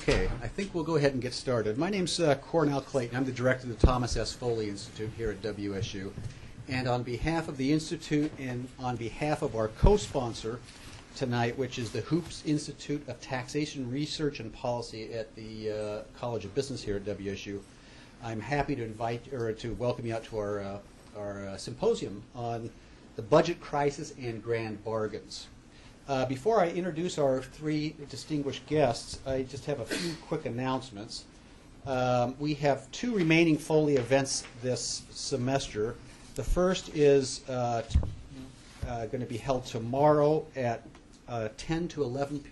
Okay, I think we'll go ahead and get started. My name's Cornell Clayton. I'm the director of the Thomas S. Foley Institute here at WSU. And on behalf of the Institute and on behalf of our co-sponsor tonight, which is the Hoops Institute of Taxation Research and Policy at the College of Business here at WSU, I'm happy to welcome you out to our symposium on the budget crisis and grand bargains. Before I introduce our three distinguished guests, I just have a few quick announcements. We have two remaining Foley events this semester. The first is going to be held tomorrow at 10 to 11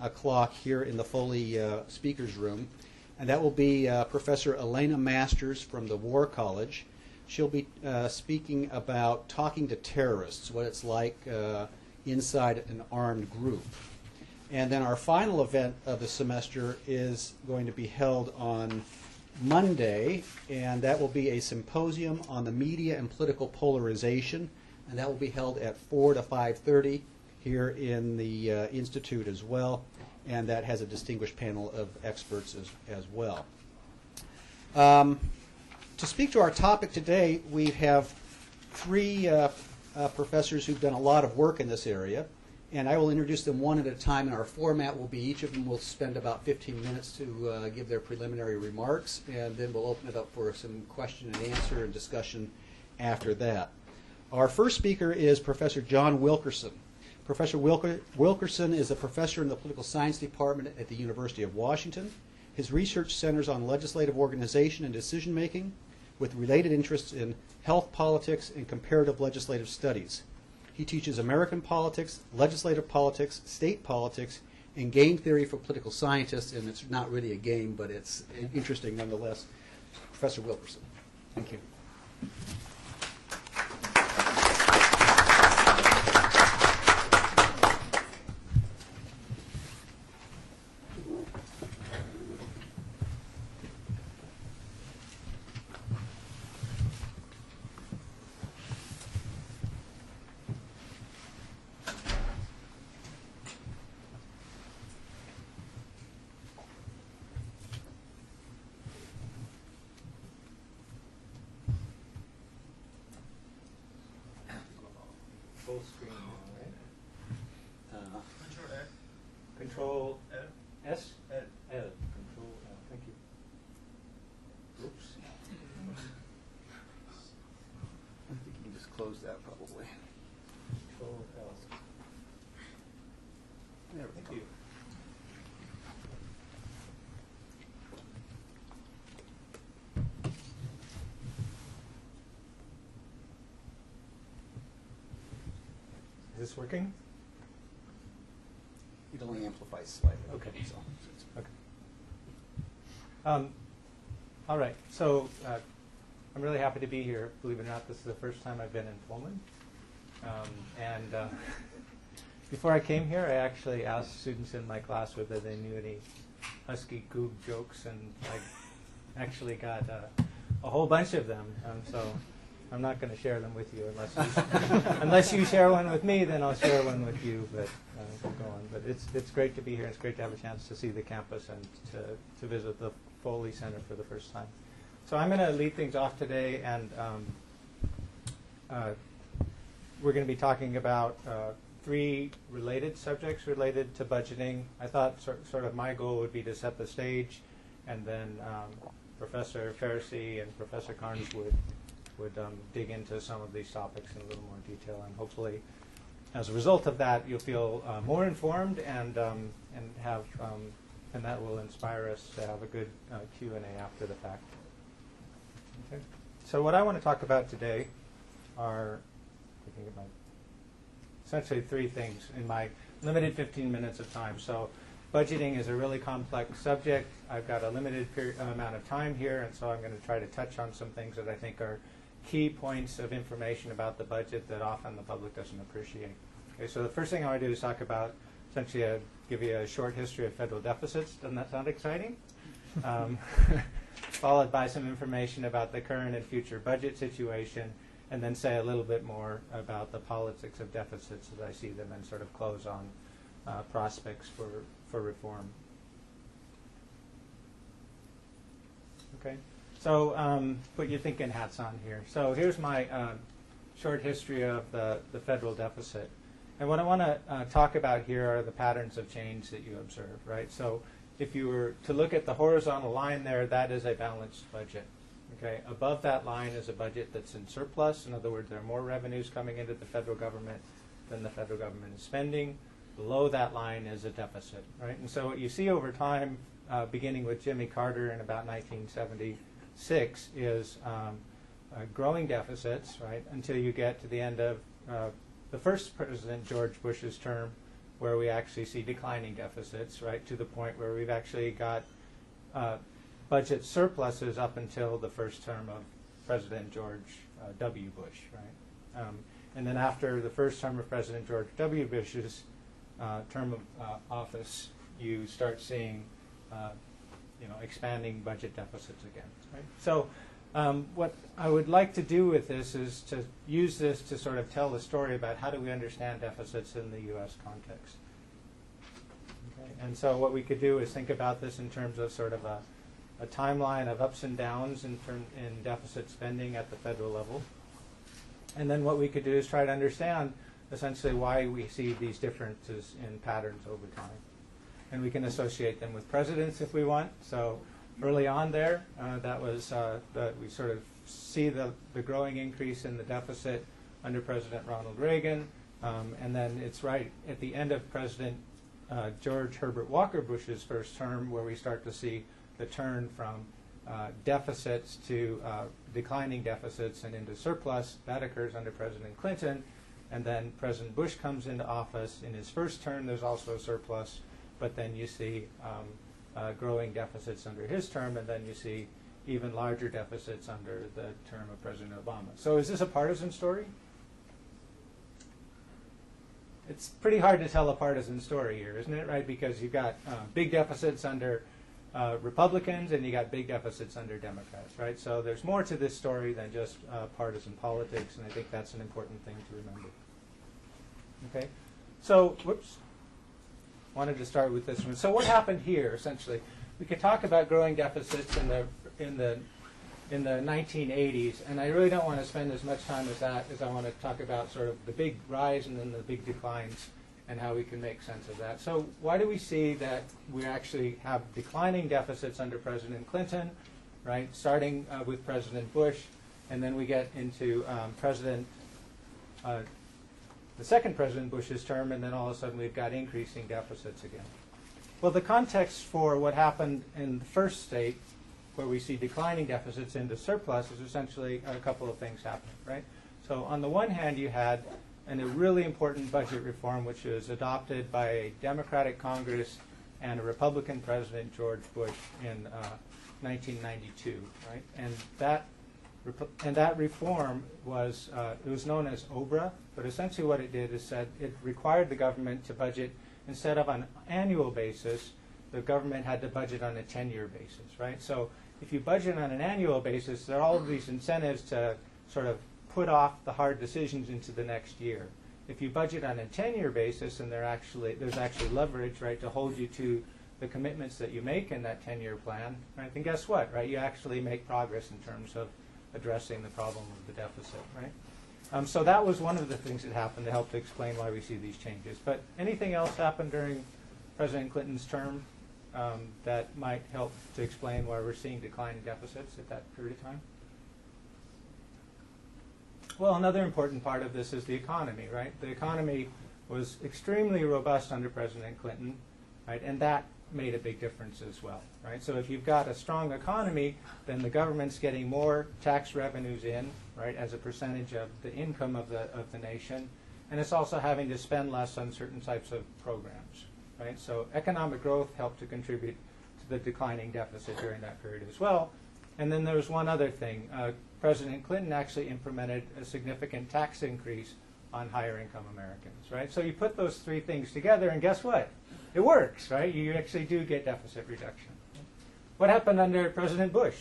o'clock here in the Foley Speakers Room. And that will be Professor Elena Masters from the War College. She'll be speaking about talking to terrorists, what it's like inside an armed group. And then our final event of the semester is going to be held on Monday, and that will be a symposium on the media and political polarization, and that will be held at 4 to 5:30 here in the Institute as well, and that has a distinguished panel of experts as well. To speak to our topic today, we have three professors who've done a lot of work in this area, and I will introduce them one at a time, and our format will be each of them will spend about 15 minutes to give their preliminary remarks, and then we'll open it up for some question and answer and discussion after that. Our first speaker is Professor John Wilkerson. Professor Wilkerson is a professor in the Political Science Department at the University of Washington. His research centers on legislative organization and decision making, with related interests in health politics and comparative legislative studies. He teaches American politics, legislative politics, state politics, and game theory for political scientists, and it's not really a game, but it's interesting nonetheless. Professor Wilkerson. Thank you. Full screen now, right? Control S? L. Control L. Thank you. Oops. I think you can just close that probably. Control L. There we Thank go. you. Is this working? It only amplifies slightly. Okay. So. Okay. All right. So I'm really happy to be here. Believe it or not, this is the first time I've been in Pullman. Before I came here, I actually asked students in my class whether they knew any Husky Goog jokes, and I actually got a whole bunch of them. So I'm not going to share them with you unless you share one with me. Then I'll share one with you. But we'll go on. But it's great to be here. It's great to have a chance to see the campus and to visit the Foley Center for the first time. So I'm going to lead things off today, and we're going to be talking about three related subjects related to budgeting. I thought sort of my goal would be to set the stage, and then Professor Faricy and Professor Carnes would dig into some of these topics in a little more detail, and hopefully, as a result of that, you'll feel more informed and that will inspire us to have a good Q&A after the fact. Okay. So what I want to talk about today are essentially three things in my limited 15 minutes of time. So budgeting is a really complex subject. I've got a limited amount of time here, and so I'm going to try to touch on some things that I think are key points of information about the budget that often the public doesn't appreciate. Okay, so the first thing I want to do is talk about, essentially, give you a short history of federal deficits. Doesn't that sound exciting? Followed by some information about the current and future budget situation, and then say a little bit more about the politics of deficits as I see them, and sort of close on prospects for reform. Okay, so put your thinking hats on here. So here's my short history of the federal deficit. And what I want to talk about here are the patterns of change that you observe, right? So if you were to look at the horizontal line there, that is a balanced budget. Okay, above that line is a budget that's in surplus. In other words, there are more revenues coming into the federal government than the federal government is spending. Below that line is a deficit, right? And so what you see over time, beginning with Jimmy Carter in about 1976, is growing deficits, right, until you get to the end of the first President George Bush's term, where we actually see declining deficits, right, to the point where we've actually got budget surpluses up until the first term of President George W. Bush, right? And then after the first term of President George W. Bush's term of office, you start seeing, expanding budget deficits again, right? So what I would like to do with this is to use this to sort of tell the story about how do we understand deficits in the U.S. context. Okay? And so what we could do is think about this in terms of sort of a timeline of ups and downs in deficit spending at the federal level. And then what we could do is try to understand essentially why we see these differences in patterns over time. And we can associate them with presidents if we want. So early on there, that was we sort of see the growing increase in the deficit under President Ronald Reagan. And then it's right at the end of President George Herbert Walker Bush's first term where we start to see the turn from deficits to declining deficits and into surplus. That occurs under President Clinton. And then President Bush comes into office. In his first term, there's also a surplus. But then you see growing deficits under his term, and then you see even larger deficits under the term of President Obama. So is this a partisan story? It's pretty hard to tell a partisan story here, isn't it, right? Because you've got big deficits under Republicans, and you got big deficits under Democrats, right? So there's more to this story than just partisan politics, and I think that's an important thing to remember. Okay, so whoops, wanted to start with this one. So what happened here? Essentially, we could talk about growing deficits in the 1980s, and I really don't want to spend as much time as that as I want to talk about sort of the big rise and then the big declines and how we can make sense of that. So why do we see that we actually have declining deficits under President Clinton, right, starting with President Bush, and then we get into the second President Bush's term, and then all of a sudden we've got increasing deficits again. Well, the context for what happened in the first state, where we see declining deficits into surplus, is essentially a couple of things happening, right? So on the one hand, you had a really important budget reform, which was adopted by a Democratic Congress and a Republican President, George Bush, in 1992, right? And that reform was it was known as OBRA, but essentially what it did is said it required the government to budget instead of on an annual basis. The government had to budget on a 10-year basis, right? So if you budget on an annual basis, there are all of these incentives to sort of put off the hard decisions into the next year. If you budget on a 10-year basis, and there's actually leverage, right, to hold you to the commitments that you make in that 10-year plan, right? Then guess what, right? You actually make progress in terms of addressing the problem of the deficit, right? So that was one of the things that happened to help to explain why we see these changes. But anything else happened during President Clinton's term that might help to explain why we're seeing declining deficits at that period of time? Well, another important part of this is the economy, right? The economy was extremely robust under President Clinton, right? And that made a big difference as well, right? So if you've got a strong economy, then the government's getting more tax revenues in, right, as a percentage of the income of the nation, and it's also having to spend less on certain types of programs, right? So economic growth helped to contribute to the declining deficit during that period as well. And then there was one other thing. President Clinton actually implemented a significant tax increase on higher income Americans, right? So you put those three things together, and guess what? It works, right? You actually do get deficit reduction. What happened under President Bush?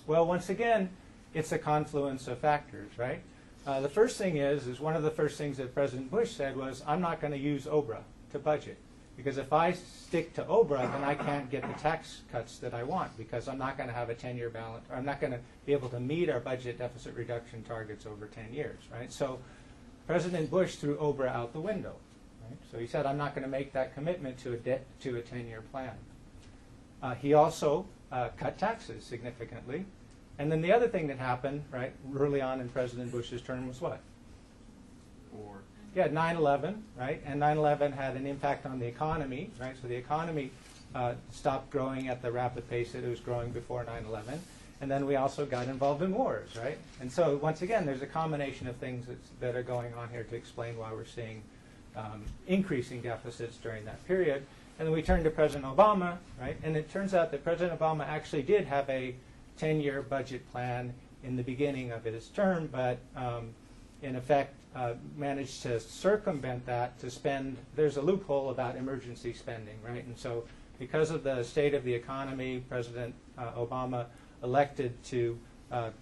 Well, once again, it's a confluence of factors, right? The first thing is one of the first things that President Bush said was, I'm not going to use OBRA to budget. Because if I stick to OBRA, then I can't get the tax cuts that I want because I'm not going to have a 10-year balance, or I'm not going to be able to meet our budget deficit reduction targets over 10 years, right? So President Bush threw OBRA out the window, right? So he said, I'm not going to make that commitment to a 10-year plan. He also cut taxes significantly. And then the other thing that happened, right, early on in President Bush's term was what? Or Yeah, 9/11, right? And 9/11 had an impact on the economy, right? So the economy stopped growing at the rapid pace that it was growing before 9/11. And then we also got involved in wars, right? And so once again, there's a combination of things that are going on here to explain why we're seeing increasing deficits during that period. And then we turn to President Obama, right? And it turns out that President Obama actually did have a 10-year budget plan in the beginning of his term, but in effect managed to circumvent that to spend. There's a loophole about emergency spending, right? And so because of the state of the economy, President Obama elected to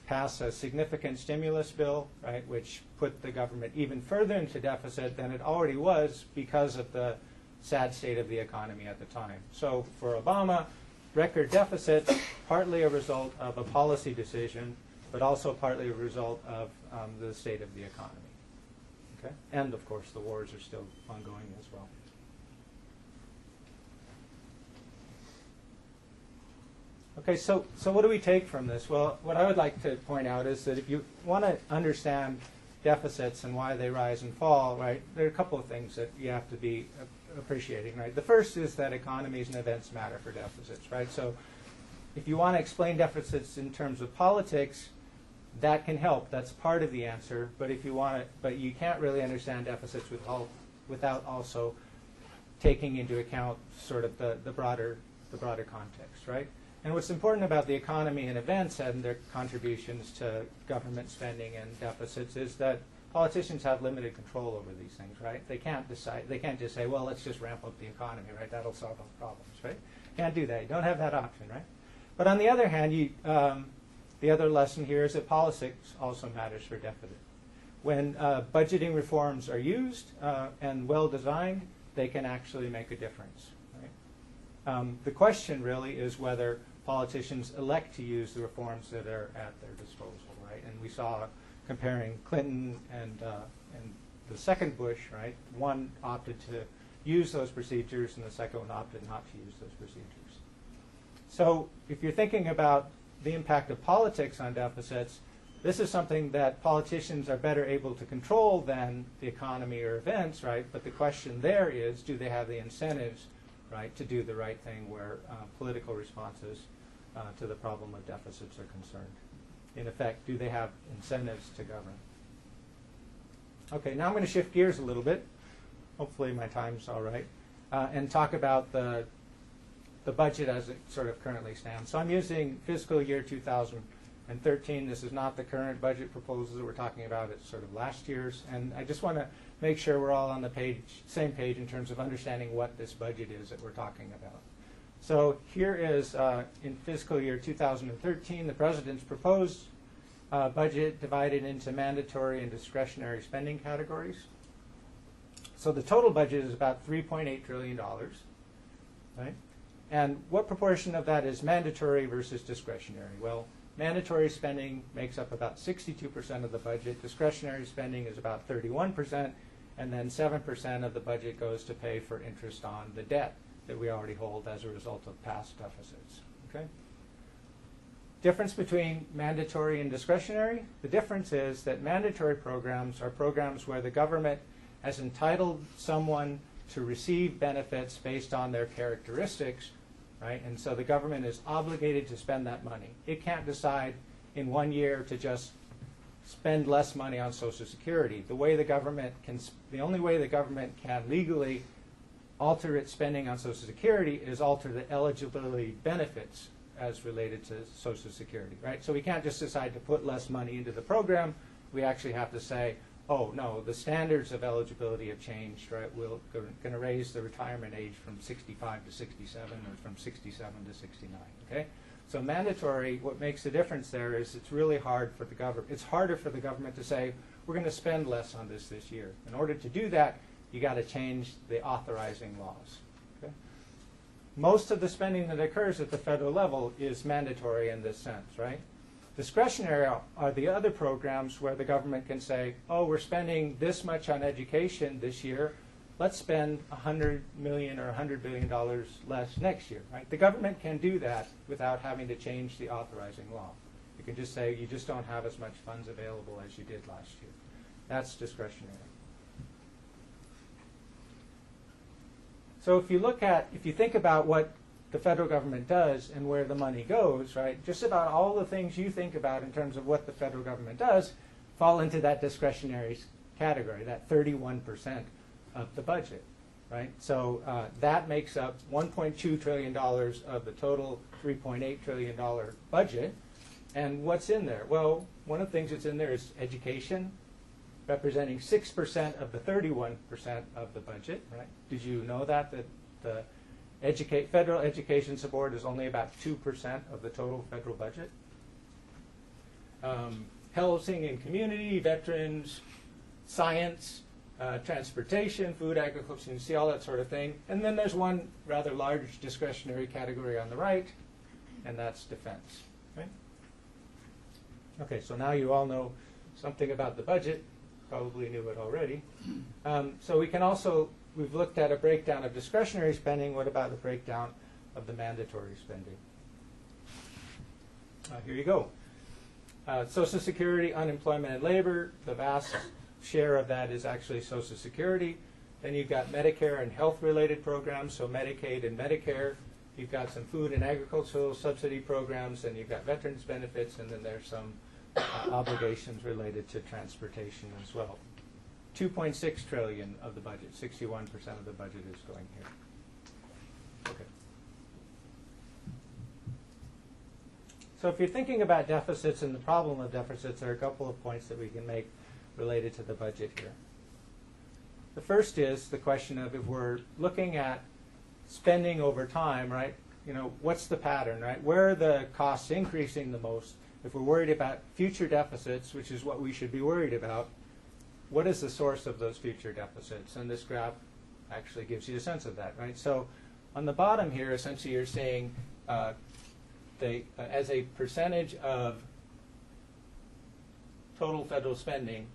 pass a significant stimulus bill, right, which put the government even further into deficit than it already was because of the sad state of the economy at the time. So for Obama, record deficit, partly a result of a policy decision, but also partly a result of the state of the economy. Okay? And of course, the wars are still ongoing as well. Okay, so what do we take from this? Well, what I would like to point out is that if you want to understand deficits and why they rise and fall, right, there are a couple of things that you have to be appreciating, right? The first is that economies and events matter for deficits, right? So if you want to explain deficits in terms of politics, that can help. That's part of the answer. But if you want to, but you can't really understand deficits without also taking into account sort of the broader context, right? And what's important about the economy and events and their contributions to government spending and deficits is that politicians have limited control over these things, right? They can't decide. They can't just say, well, let's just ramp up the economy, right? That'll solve all problems, right? Can't do that. You don't have that option, right? But on the other hand, the other lesson here is that politics also matters for deficit. When budgeting reforms are used and well designed, they can actually make a difference, right? The question really is whether politicians elect to use the reforms that are at their disposal, right? And we saw comparing Clinton and the second Bush, right? One opted to use those procedures, and the second one opted not to use those procedures. So if you're thinking about the impact of politics on deficits, this is something that politicians are better able to control than the economy or events, right? But the question there is, do they have the incentives, right, to do the right thing where political responses to the problem of deficits are concerned? In effect, do they have incentives to govern? Okay, now I'm going to shift gears a little bit. Hopefully my time's all right. And talk about the budget as it sort of currently stands. So I'm using fiscal year 2013. This is not the current budget proposals that we're talking about. It's sort of last year's. And I just want to make sure we're all on the same page in terms of understanding what this budget is that we're talking about. So here is, in fiscal year 2013, the President's proposed budget divided into mandatory and discretionary spending categories. So the total budget is about $3.8 trillion, right? And what proportion of that is mandatory versus discretionary? Well, mandatory spending makes up about 62% of the budget. Discretionary spending is about 31%, and then 7% of the budget goes to pay for interest on the debt that we already hold as a result of past deficits. Okay? Difference between mandatory and discretionary? The difference is that mandatory programs are programs where the government has entitled someone to receive benefits based on their characteristics, right? And so the government is obligated to spend that money. It can't decide in 1 year to just spend less money on Social Security. The only way the government can legally alter its spending on Social Security is alter the eligibility benefits as related to Social Security, right? So we can't just decide to put less money into the program. We actually have to say, oh, no, the standards of eligibility have changed, right? We're going to raise the retirement age from 65 to 67 or from 67 to 69, okay? So mandatory, what makes the difference there is it's really hard for the government. It's harder for the government to say, we're going to spend less on this year. In order to do that, you got to change the authorizing laws, most of the spending that occurs at the federal level is mandatory in this sense, right? Discretionary are the other programs where the government can say, oh, we're spending this much on education this year. Let's spend $100 million or $100 billion less next year, right? The government can do that without having to change the authorizing law. You can just say you just don't have as much funds available as you did last year. That's discretionary. So if you think about what the federal government does and where the money goes, right, just about all the things you think about in terms of what the federal government does fall into that discretionary category, that 31% of the budget, right? So that makes up $1.2 trillion of the total $3.8 trillion budget. And what's in there? Well, one of the things that's in there is education, representing 6% of the 31% of the budget, right? Did you know that the federal education support is only about 2% of the total federal budget? Housing and community, veterans, science, transportation, food, agriculture, you see all that sort of thing. And then there's one rather large discretionary category on the right, and that's defense. Right? Okay, so now you all know something about the budget. Probably knew it already. So we've looked at a breakdown of discretionary spending. What about the breakdown of the mandatory spending? Here you go. Social Security, unemployment, and labor. The vast share of that is actually Social Security. Then you've got Medicare and health-related programs, so Medicaid and Medicare. You've got some food and agricultural subsidy programs, and you've got veterans benefits, and then there's some obligations related to transportation as well. 2.6 trillion of the budget, 61% of the budget is going here. Okay. So if you're thinking about deficits and the problem of deficits, there are a couple of points that we can make related to the budget here. The first is the question of if we're looking at spending over time, right? You know, what's the pattern, right? Where are the costs increasing the most? If we're worried about future deficits, which is what we should be worried about, what is the source of those future deficits? And this graph actually gives you a sense of that, right? So on the bottom here, essentially you're saying as a percentage of total federal spending,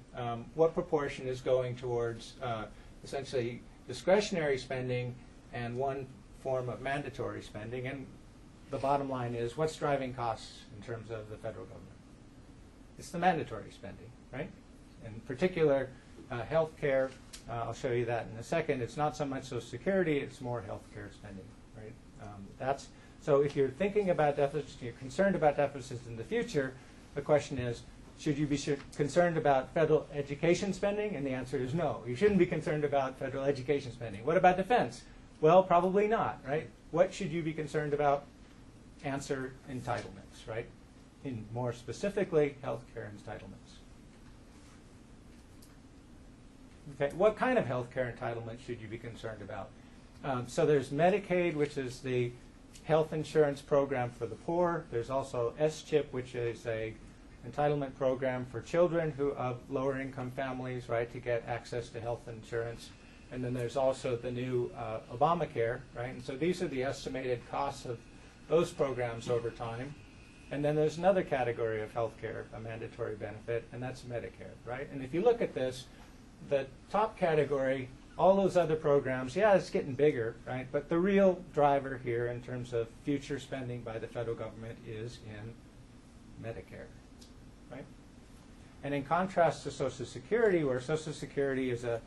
what proportion is going towards essentially discretionary spending and one form of mandatory spending? And the bottom line is, what's driving costs in terms of the federal government? It's the mandatory spending, right? In particular, health care. I'll show you that in a second. It's not so much Social Security, it's more health care spending, right? So if you're thinking about deficits, you're concerned about deficits in the future, the question is, should you be concerned about federal education spending? And the answer is no. You shouldn't be concerned about federal education spending. What about defense? Well, probably not, right? What should you be concerned about? Answer, entitlements, right? In more specifically, healthcare entitlements. Okay, what kind of healthcare entitlement should you be concerned about? So there's Medicaid, which is the health insurance program for the poor. There's also S-CHIP, which is a entitlement program for children of lower income families, right, to get access to health insurance. And then there's also the new Obamacare, right? And so these are the estimated costs of those programs over time. And then there's another category of health care, a mandatory benefit, and that's Medicare, right? And if you look at this, the top category, all those other programs, yeah, it's getting bigger, right? But the real driver here in terms of future spending by the federal government is in Medicare, right? And in contrast to Social Security, where Social Security is a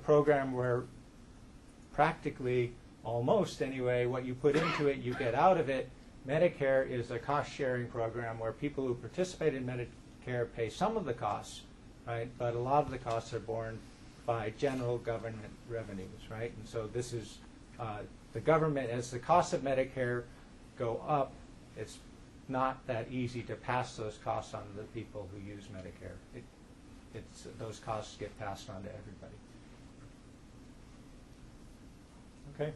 program where practically, almost anyway, what you put into it, you get out of it. Medicare is a cost-sharing program where people who participate in Medicare pay some of the costs, right? But a lot of the costs are borne by general government revenues, right? And so this is the government, as the costs of Medicare go up, it's not that easy to pass those costs on to the people who use Medicare. Those costs get passed on to everybody. Okay.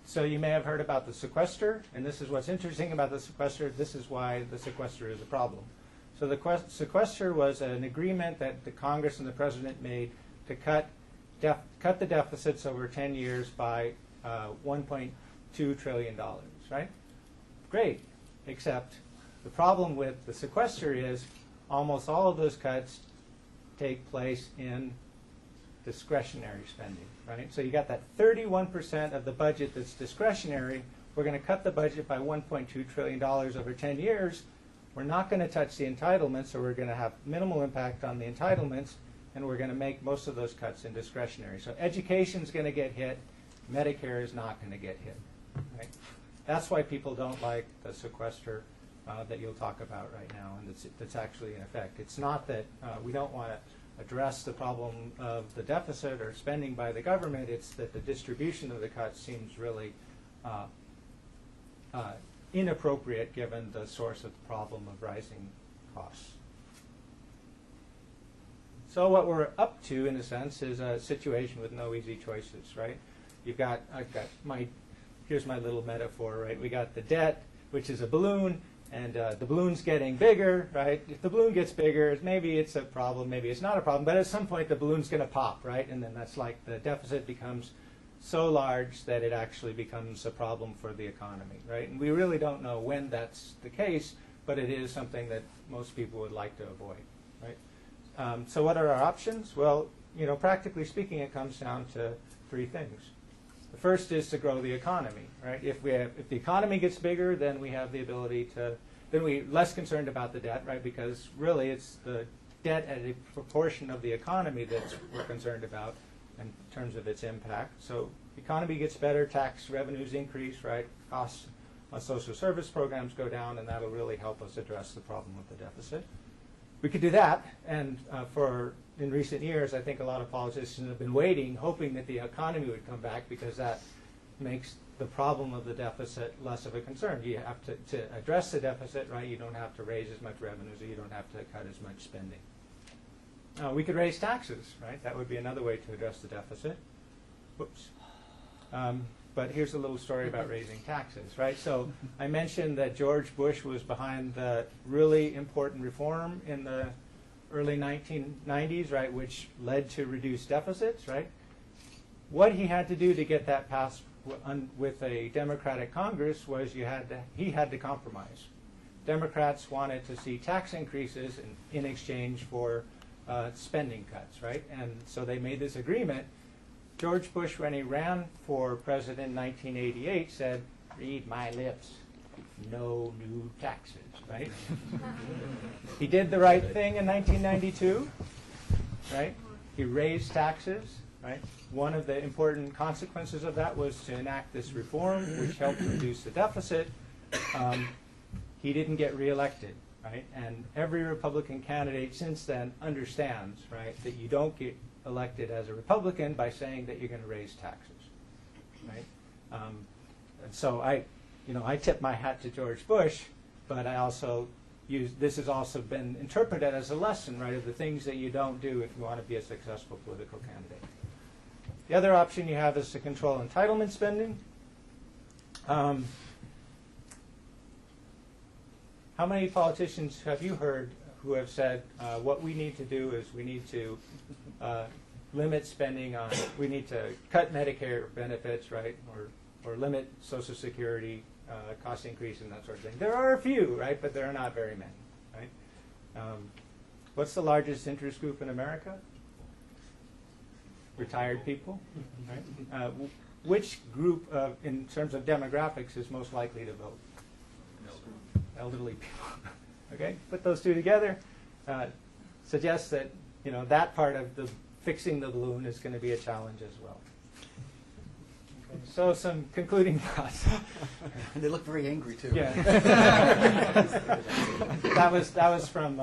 So you may have heard about the sequester, and this is what's interesting about the sequester. This is why the sequester is a problem. So the sequester was an agreement that the Congress and the President made to cut the deficits over 10 years by $1.2 $2 trillion, right? Great, except the problem with the sequester is almost all of those cuts take place in discretionary spending, right? So you got that 31% of the budget that's discretionary. We're going to cut the budget by $1.2 trillion over 10 years. We're not going to touch the entitlements, so we're going to have minimal impact on the entitlements, and we're going to make most of those cuts in discretionary. So education's going to get hit. Medicare is not going to get hit, right? That's why people don't like the sequester that you'll talk about right now, and that's actually in effect. It's not that we don't want to address the problem of the deficit or spending by the government. It's that the distribution of the cuts seems really inappropriate given the source of the problem of rising costs. So what we're up to, in a sense, is a situation with no easy choices, right? Here's my little metaphor, right? We got the debt, which is a balloon, and the balloon's getting bigger, right? If the balloon gets bigger, maybe it's a problem, maybe it's not a problem, but at some point the balloon's going to pop, right? And then that's like the deficit becomes so large that it actually becomes a problem for the economy, right? And we really don't know when that's the case, but it is something that most people would like to avoid, right? So what are our options? Well, practically speaking, it comes down to three things. The first is to grow the economy, right? If the economy gets bigger, then we have the ability then we're less concerned about the debt, right? Because really it's the debt at a proportion of the economy that we're concerned about in terms of its impact. So the economy gets better, tax revenues increase, right? Costs on social service programs go down, and that'll really help us address the problem of the deficit. We could do that, and in recent years, I think a lot of politicians have been waiting, hoping that the economy would come back, because that makes the problem of the deficit less of a concern. You have to address the deficit, right? You don't have to raise as much revenues, or you don't have to cut as much spending. We could raise taxes, right? That would be another way to address the deficit. Whoops. But here's a little story about raising taxes, right? So I mentioned that George Bush was behind the really important reform in the early 1990s, right, which led to reduced deficits, right? What he had to do to get that passed with a Democratic Congress was he had to compromise. Democrats wanted to see tax increases in exchange for spending cuts, right? And so they made this agreement. George Bush, when he ran for president in 1988, said, "Read my lips, no new taxes," right? He did the right thing in 1992, right? He raised taxes, right? One of the important consequences of that was to enact this reform, which helped reduce the deficit. He didn't get reelected, right? And every Republican candidate since then understands, right, that you don't get elected as a Republican by saying that you're going to raise taxes, right? And so I tip my hat to George Bush, but I also this has also been interpreted as a lesson, right, of the things that you don't do if you want to be a successful political candidate. The other option you have is to control entitlement spending. How many politicians have you heard who have said, what we need to do is we need to limit spending on, we need to cut Medicare benefits, right, or limit Social Security cost increase and that sort of thing? There are a few, right, but there are not very many, right? What's the largest interest group in America? Retired people, right? Which group, in terms of demographics, is most likely to vote? Elderly people. Okay, put those two together. Suggests that that part of the fixing the balloon is going to be a challenge as well. Okay, so some concluding thoughts. And they look very angry too. Yeah. that was from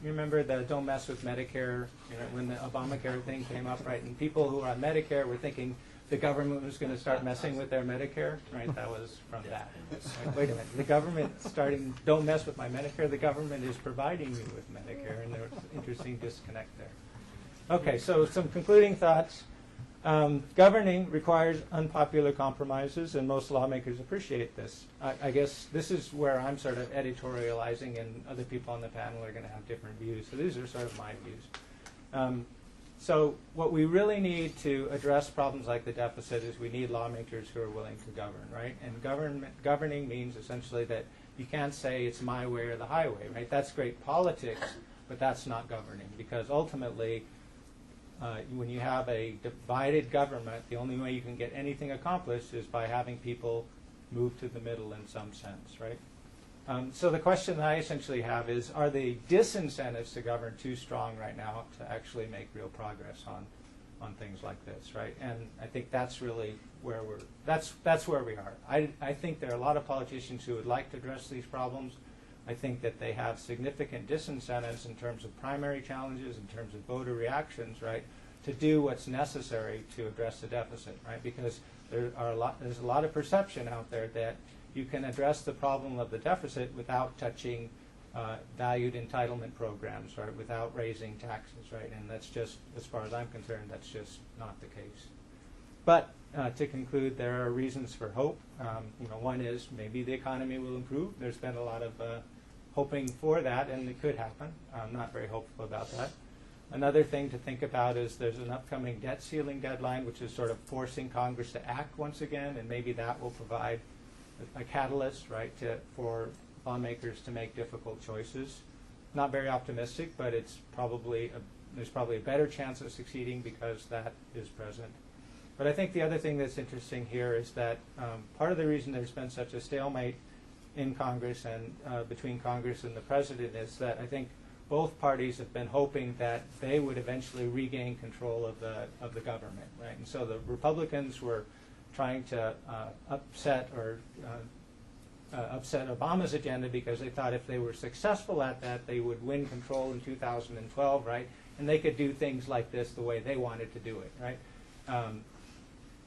remember the "Don't Mess with Medicare" when the Obamacare thing came up, right? And people who were on Medicare were thinking the government was going to start messing with their Medicare, right? That was from that. Right? Wait a minute, the government don't mess with my Medicare. The government is providing me with Medicare, and there's an interesting disconnect there. Okay, so some concluding thoughts. Governing requires unpopular compromises, and most lawmakers appreciate this. I guess this is where I'm sort of editorializing, and other people on the panel are going to have different views. So these are sort of my views. So what we really need to address problems like the deficit is we need lawmakers who are willing to govern, right? And governing means essentially that you can't say it's my way or the highway, right? That's great politics, but that's not governing, because ultimately when you have a divided government, the only way you can get anything accomplished is by having people move to the middle in some sense, right? So the question that I essentially have is, are the disincentives to govern too strong right now to actually make real progress on things like this, right? And I think that's really where that's where we are. I think there are a lot of politicians who would like to address these problems. I think that they have significant disincentives in terms of primary challenges, in terms of voter reactions, right, to do what's necessary to address the deficit, right? Because there's a lot of perception out there that you can address the problem of the deficit without touching valued entitlement programs, right, without raising taxes, right? And that's just, as far as I'm concerned, that's just not the case. But to conclude, there are reasons for hope. One is maybe the economy will improve. There's been a lot of hoping for that, and it could happen. I'm not very hopeful about that. Another thing to think about is there's an upcoming debt ceiling deadline, which is sort of forcing Congress to act once again, and maybe that will provide a catalyst, right, for lawmakers to make difficult choices. Not very optimistic, but it's there's probably a better chance of succeeding because that is present. But I think the other thing that's interesting here is that part of the reason there's been such a stalemate in Congress and between Congress and the president is that I think both parties have been hoping that they would eventually regain control of the government, right? And so the Republicans were trying to upset Obama's agenda because they thought if they were successful at that, they would win control in 2012, right? And they could do things like this the way they wanted to do it, right?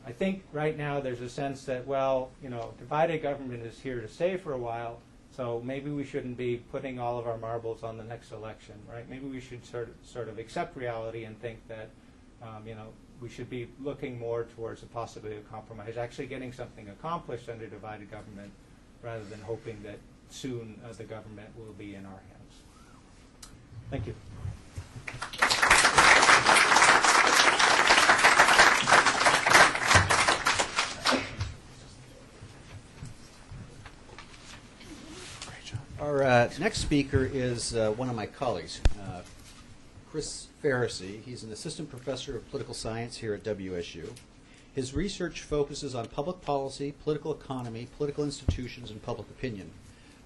I think right now there's a sense that, well, divided government is here to stay for a while, so maybe we shouldn't be putting all of our marbles on the next election, right? Maybe we should sort of accept reality and think that, we should be looking more towards the possibility of compromise, actually getting something accomplished under divided government, rather than hoping that soon the government will be in our hands. Thank you. Our next speaker is one of my colleagues, Chris Faricy. He's an assistant professor of political science here at WSU. His research focuses on public policy, political economy, political institutions, and public opinion.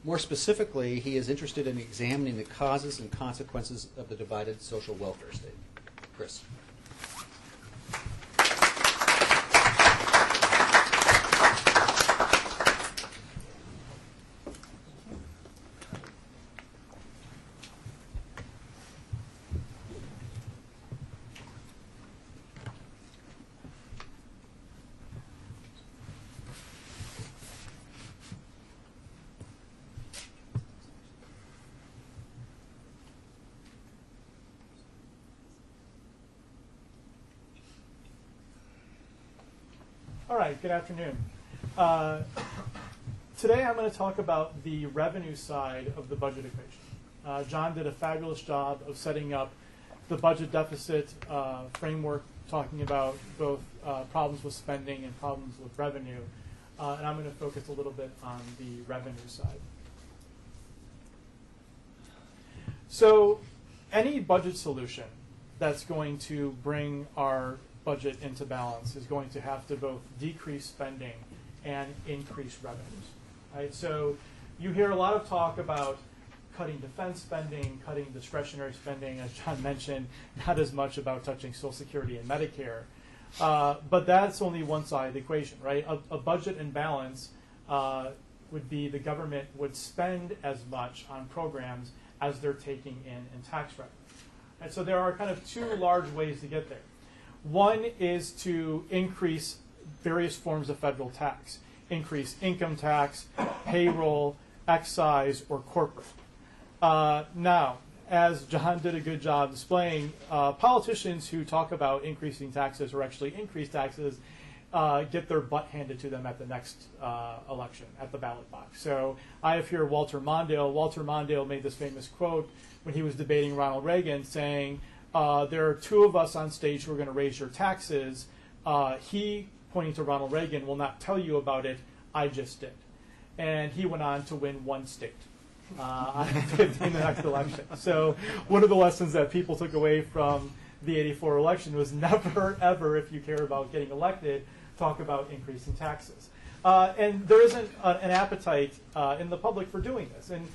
More specifically, he is interested in examining the causes and consequences of the divided social welfare state. Chris. All right, good afternoon. Today I'm going to talk about the revenue side of the budget equation. John did a fabulous job of setting up the budget deficit framework, talking about both problems with spending and problems with revenue. And I'm going to focus a little bit on the revenue side. So any budget solution that's going to bring our budget into balance is going to have to both decrease spending and increase revenues. Right? So you hear a lot of talk about cutting defense spending, cutting discretionary spending, as John mentioned, not as much about touching Social Security and Medicare. But that's only one side of the equation, right? A budget in balance would be the government would spend as much on programs as they're taking in tax revenue. And so there are kind of two large ways to get there. One is to increase various forms of federal tax, increase income tax, payroll, excise, or corporate. Now, as John did a good job displaying, politicians who talk about increasing taxes or actually increase taxes get their butt handed to them at the next election, at the ballot box. So I have here Walter Mondale. Walter Mondale made this famous quote when he was debating Ronald Reagan saying, there are two of us on stage who are going to raise your taxes. He, pointing to Ronald Reagan, will not tell you about it. I just did. And he went on to win one state in the next election. So one of the lessons that people took away from the '84 election was never, ever, if you care about getting elected, talk about increasing taxes. And there isn't an appetite in the public for doing this. And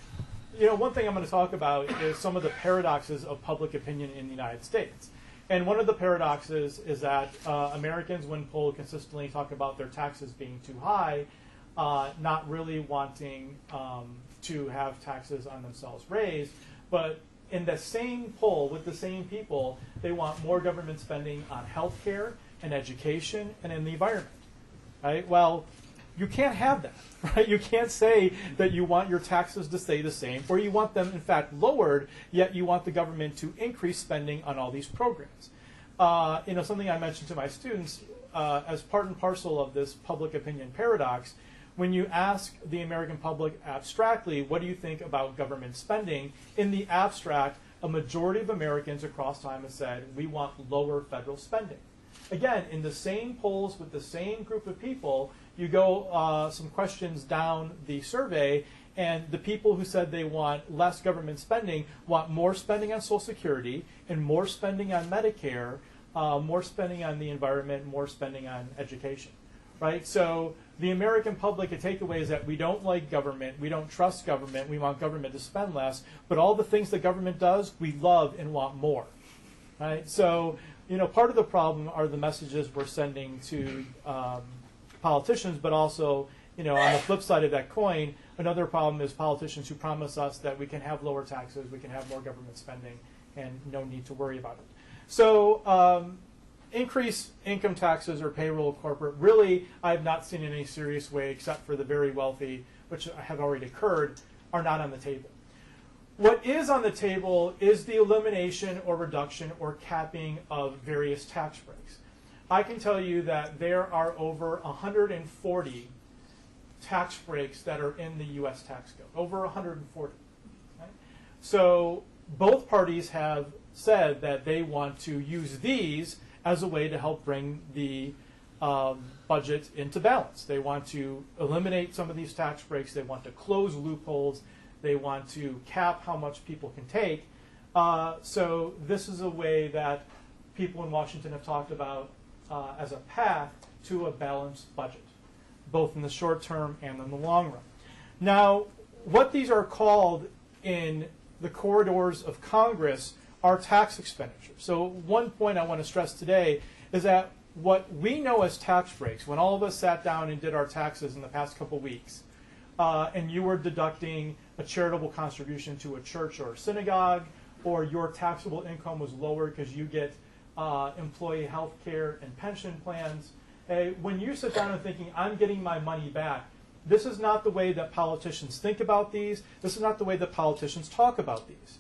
one thing I'm going to talk about is some of the paradoxes of public opinion in the United States. And one of the paradoxes is that Americans, when polled, consistently talk about their taxes being too high, not really wanting to have taxes on themselves raised. But in the same poll, with the same people, they want more government spending on health care and education and in the environment. Right? Well, you can't have that. Right? You can't say that you want your taxes to stay the same, or you want them, in fact, lowered, yet you want the government to increase spending on all these programs. Something I mentioned to my students as part and parcel of this public opinion paradox, when you ask the American public abstractly, what do you think about government spending? In the abstract, a majority of Americans across time have said, we want lower federal spending. Again, in the same polls with the same group of people, you go some questions down the survey, and the people who said they want less government spending want more spending on Social Security and more spending on Medicare, more spending on the environment, more spending on education. Right? So the American public, a takeaway is that we don't like government, we don't trust government, we want government to spend less, but all the things that government does, we love and want more. Right? So, part of the problem are the messages we're sending to politicians, but also, on the flip side of that coin, another problem is politicians who promise us that we can have lower taxes, we can have more government spending, and no need to worry about it. So, increase income taxes or payroll corporate, really, I have not seen in any serious way, except for the very wealthy, which have already occurred, are not on the table. What is on the table is the elimination or reduction or capping of various tax breaks. I can tell you that there are over 140 tax breaks that are in the U.S. tax code, over 140. Okay? So both parties have said that they want to use these as a way to help bring the budget into balance. They want to eliminate some of these tax breaks. They want to close loopholes. They want to cap how much people can take. So this is a way that people in Washington have talked about as a path to a balanced budget, both in the short term and in the long run. Now, what these are called in the corridors of Congress are tax expenditures. So one point I want to stress today is that what we know as tax breaks, when all of us sat down and did our taxes in the past couple weeks, and you were deducting a charitable contribution to a church or a synagogue, or your taxable income was lower because you get employee health care and pension plans, when you sit down and thinking, I'm getting my money back, this is not the way that politicians think about these. This is not the way that politicians talk about these.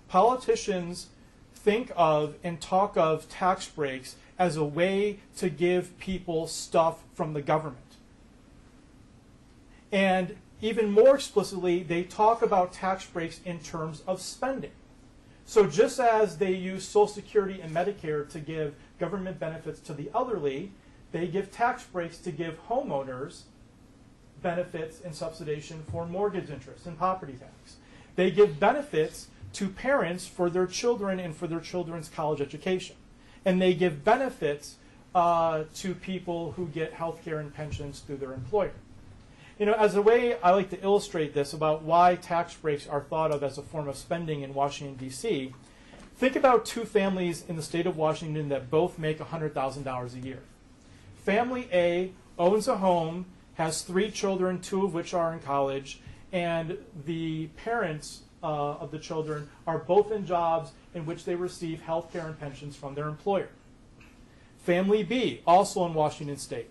Politicians think of and talk of tax breaks as a way to give people stuff from the government. And even more explicitly, they talk about tax breaks in terms of spending. So just as they use Social Security and Medicare to give government benefits to the elderly, they give tax breaks to give homeowners benefits and subsidization for mortgage interest and property tax. They give benefits to parents for their children and for their children's college education. And they give benefits to people who get health care and pensions through their employer. As a way I like to illustrate this about why tax breaks are thought of as a form of spending in Washington, D.C., think about two families in the state of Washington that both make $100,000 a year. Family A owns a home, has 3 children, 2 of which are in college, and the parents of the children are both in jobs in which they receive health care and pensions from their employer. Family B, also in Washington State,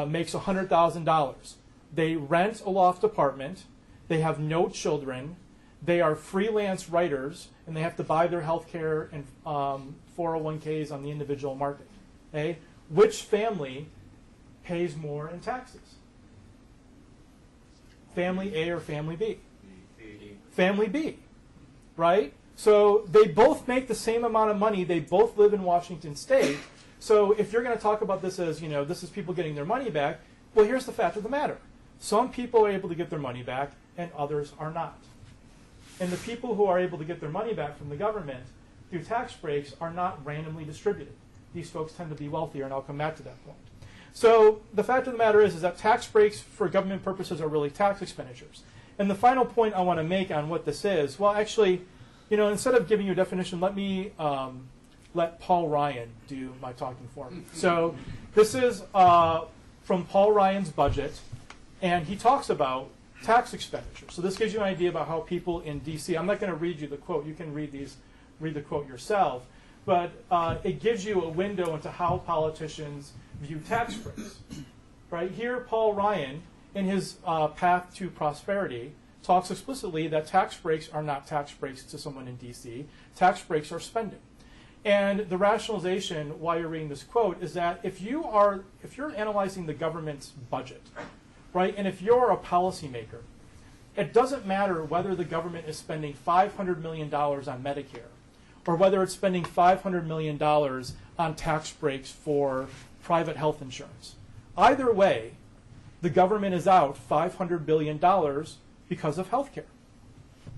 makes $100,000. They rent a loft apartment, they have no children, they are freelance writers, and they have to buy their health care and 401ks on the individual market. Okay? Which family pays more in taxes? Family A or Family B? Family B, right? So they both make the same amount of money. They both live in Washington State. So if you're going to talk about this as, this is people getting their money back, well, here's the fact of the matter. Some people are able to get their money back and others are not. And the people who are able to get their money back from the government through tax breaks are not randomly distributed. These folks tend to be wealthier, and I'll come back to that point. So the fact of the matter is that tax breaks for government purposes are really tax expenditures. And the final point I want to make on what this is, well, actually, instead of giving you a definition, let me let Paul Ryan do my talking for me. So this is from Paul Ryan's budget, and he talks about tax expenditures. So this gives you an idea about how people in D.C. I'm not going to read you the quote. You can read the quote yourself. But it gives you a window into how politicians view tax breaks. Right here, Paul Ryan, in his Path to Prosperity, talks explicitly that tax breaks are not tax breaks to someone in D.C. Tax breaks are spending. And the rationalization why you're reading this quote is that if you're analyzing the government's budget, right, and if you're a policymaker, it doesn't matter whether the government is spending $500 million on Medicare or whether it's spending $500 million on tax breaks for private health insurance. Either way, the government is out $500 billion because of health care,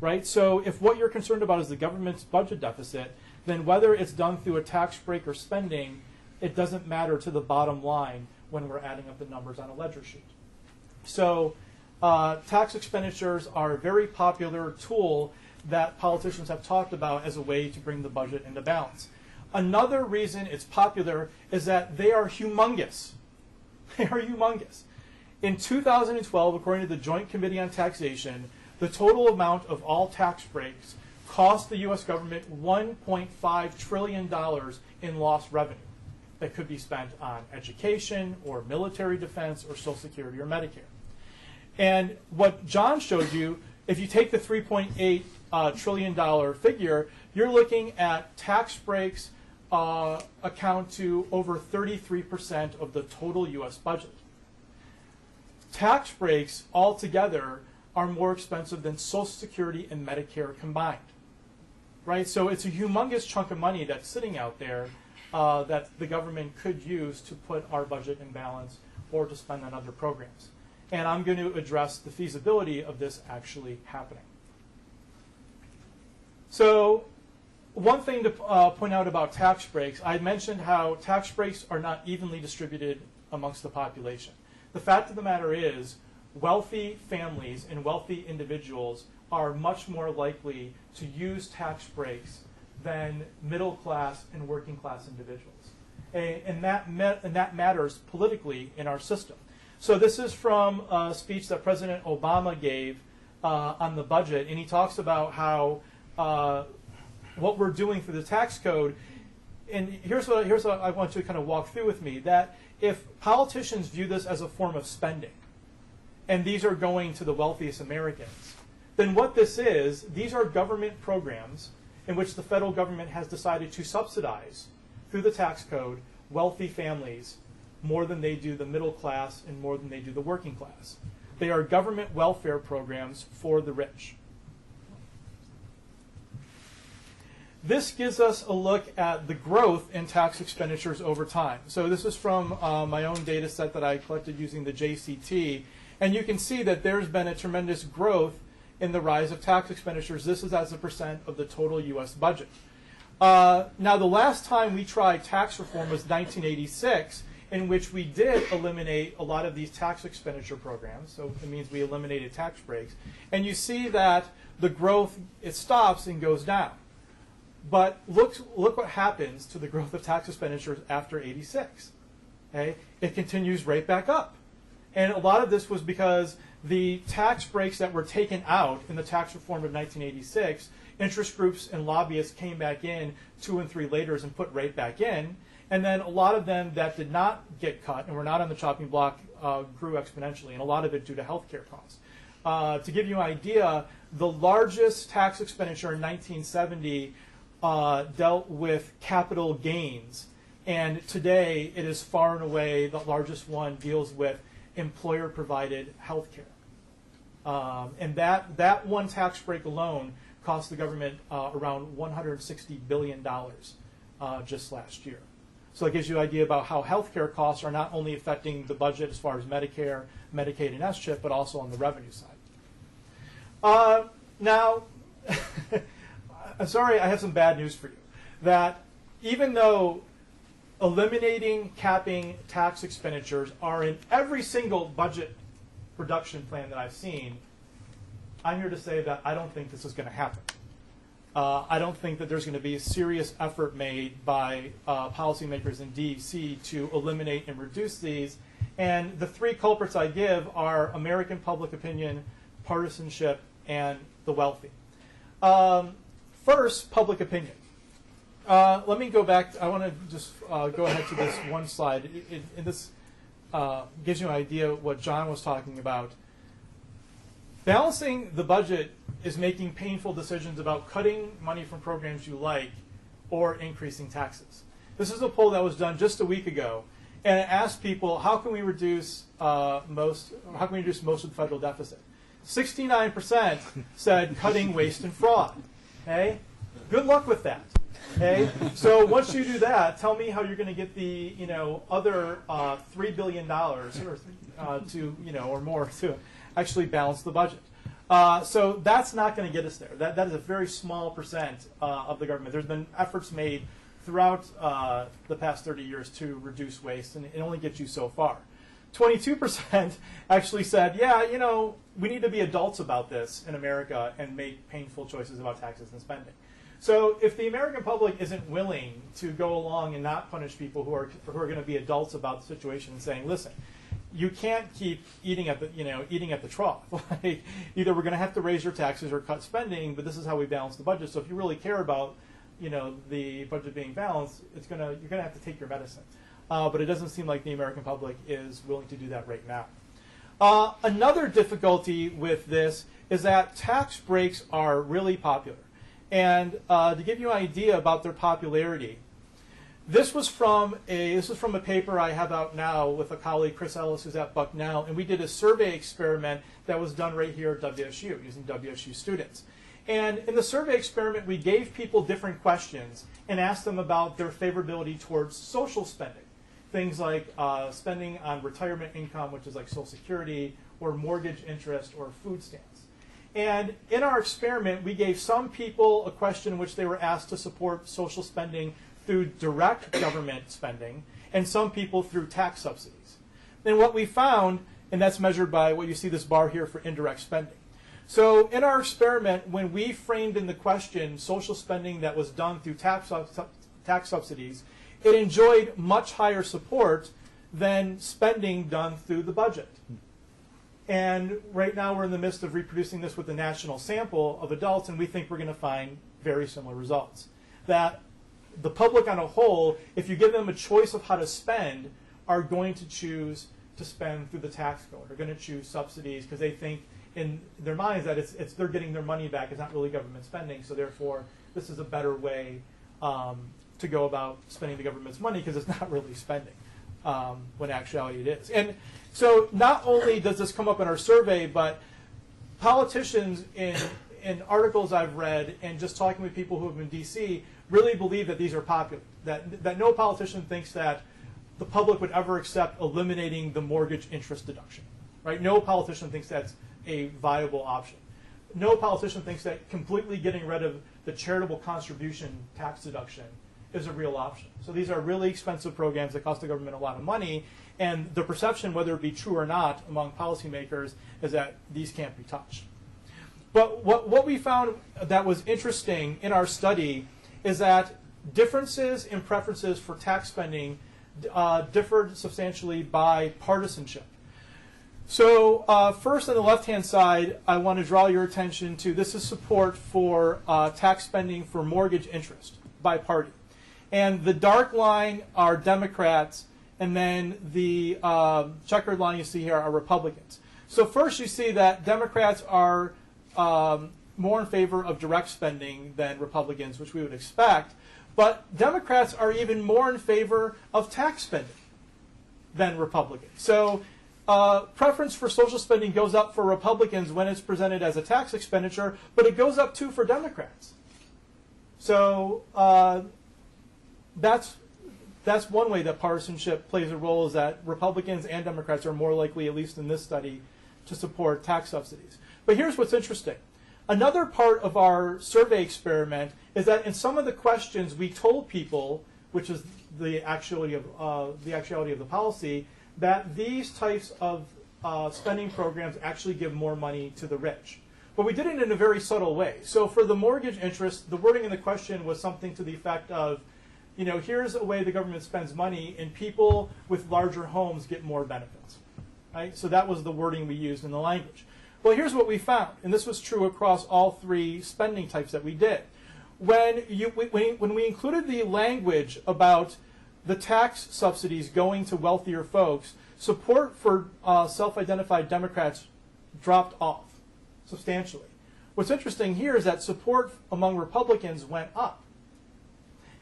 right? So if what you're concerned about is the government's budget deficit, then whether it's done through a tax break or spending, it doesn't matter to the bottom line when we're adding up the numbers on a ledger sheet. So tax expenditures are a very popular tool that politicians have talked about as a way to bring the budget into balance. Another reason it's popular is that they are humongous. They are humongous. In 2012, according to the Joint Committee on Taxation, the total amount of all tax breaks cost the U.S. government $1.5 trillion in lost revenue that could be spent on education or military defense or Social Security or Medicare. And what John showed you, if you take the $3.8 trillion figure, you're looking at tax breaks account to over 33% of the total U.S. budget. Tax breaks altogether are more expensive than Social Security and Medicare combined. Right? So it's a humongous chunk of money that's sitting out there that the government could use to put our budget in balance or to spend on other programs. And I'm going to address the feasibility of this actually happening. So one thing to point out about tax breaks, I mentioned how tax breaks are not evenly distributed amongst the population. The fact of the matter is, wealthy families and wealthy individuals are much more likely to use tax breaks than middle class and working class individuals. And that matters politically in our system. So this is from a speech that President Obama gave on the budget, and he talks about how what we're doing through the tax code. And here's what I want to kind of walk through with me, that if politicians view this as a form of spending, and these are going to the wealthiest Americans, then what this is, these are government programs in which the federal government has decided to subsidize, through the tax code, wealthy families more than they do the middle class and more than they do the working class. They are government welfare programs for the rich. This gives us a look at the growth in tax expenditures over time. So this is from my own data set that I collected using the JCT. And you can see that there's been a tremendous growth in the rise of tax expenditures. This is as a percent of the total U.S. budget. Now, the last time we tried tax reform was 1986, in which we did eliminate a lot of these tax expenditure programs. So it means we eliminated tax breaks. And you see that the growth, it stops and goes down. But look what happens to the growth of tax expenditures after 86. Okay? It continues right back up. And a lot of this was because the tax breaks that were taken out in the tax reform of 1986, interest groups and lobbyists came back in 2 and 3 later and put right back in. And then a lot of them that did not get cut and were not on the chopping block grew exponentially, and a lot of it due to healthcare costs. To give you an idea, the largest tax expenditure in 1970 dealt with capital gains. And today, it is far and away the largest one deals with employer-provided health care. And that one tax break alone cost the government around $160 billion just last year. So it gives you an idea about how healthcare costs are not only affecting the budget as far as Medicare, Medicaid, and SCHIP, but also on the revenue side. Now, I'm sorry, I have some bad news for you. That even though eliminating, capping tax expenditures are in every single budget reduction plan that I've seen, I'm here to say that I don't think this is going to happen. I don't think that there's going to be a serious effort made by policymakers in D.C. to eliminate and reduce these. And the three culprits I give are American public opinion, partisanship, and the wealthy. First, public opinion. Let me go back. I want to just go ahead to this one slide. And this gives you an idea of what John was talking about. Balancing the budget is making painful decisions about cutting money from programs you like or increasing taxes. This is a poll that was done just a week ago, and it asked people, how can we reduce most of the federal deficit? 69% said cutting waste and fraud. Okay? Good luck with that. Okay? So once you do that, tell me how you're going to get the other $3 billion or more to actually balance the budget. So that's not going to get us there. That is a very small percent of the government. There's been efforts made throughout the past 30 years to reduce waste, and it only gets you so far. 22% actually said, yeah, we need to be adults about this in America and make painful choices about taxes and spending. So if the American public isn't willing to go along and not punish people who are going to be adults about the situation and saying, listen, you can't keep eating at the trough. Like, either we're going to have to raise your taxes or cut spending, but this is how we balance the budget. So if you really care about the budget being balanced, you're going to have to take your medicine. But it doesn't seem like the American public is willing to do that right now. Another difficulty with this is that tax breaks are really popular. And to give you an idea about their popularity, this was from a paper I have out now with a colleague, Chris Ellis, who's at Bucknell, and we did a survey experiment that was done right here at WSU using WSU students. And in the survey experiment, we gave people different questions and asked them about their favorability towards social spending. Things like spending on retirement income, which is like Social Security, or mortgage interest, or food stamps. And in our experiment, we gave some people a question in which they were asked to support social spending through direct government spending, and some people through tax subsidies. Then what we found, and that's measured by what you see this bar here for indirect spending. So in our experiment, when we framed in the question social spending that was done through tax subsidies, it enjoyed much higher support than spending done through the budget. And right now we're in the midst of reproducing this with a national sample of adults, and we think we're going to find very similar results. That the public on a whole, if you give them a choice of how to spend, are going to choose to spend through the tax code. They're going to choose subsidies because they think in their minds that it's they're getting their money back. It's not really government spending, so therefore this is a better way to go about spending the government's money because it's not really spending when actually it is. And so not only does this come up in our survey, but politicians in articles I've read and just talking with people who have been in D.C. really believe that these are popular, that no politician thinks that the public would ever accept eliminating the mortgage interest deduction. Right? No politician thinks that's a viable option. No politician thinks that completely getting rid of the charitable contribution tax deduction is a real option. So these are really expensive programs that cost the government a lot of money, and the perception, whether it be true or not, among policymakers is that these can't be touched. But what we found that was interesting in our study is that differences in preferences for tax spending differed substantially by partisanship. So first, on the left-hand side, I want to draw your attention to this is support for tax spending for mortgage interest by party. And the dark line are Democrats, and then the checkered line you see here are Republicans. So first you see that Democrats are more in favor of direct spending than Republicans, which we would expect. But Democrats are even more in favor of tax spending than Republicans. So preference for social spending goes up for Republicans when it's presented as a tax expenditure, but it goes up too for Democrats. So that's one way that partisanship plays a role, is that Republicans and Democrats are more likely, at least in this study, to support tax subsidies. But here's what's interesting. Another part of our survey experiment is that in some of the questions we told people, which is the actuality of the policy, that these types of spending programs actually give more money to the rich. But we did it in a very subtle way. So for the mortgage interest, the wording in the question was something to the effect of, you know, here's a way the government spends money, and people with larger homes get more benefits. Right? So that was the wording we used in the language. Well, here's what we found, and this was true across all three spending types that we did. When we included the language about the tax subsidies going to wealthier folks, support for self-identified Democrats dropped off substantially. What's interesting here is that support among Republicans went up.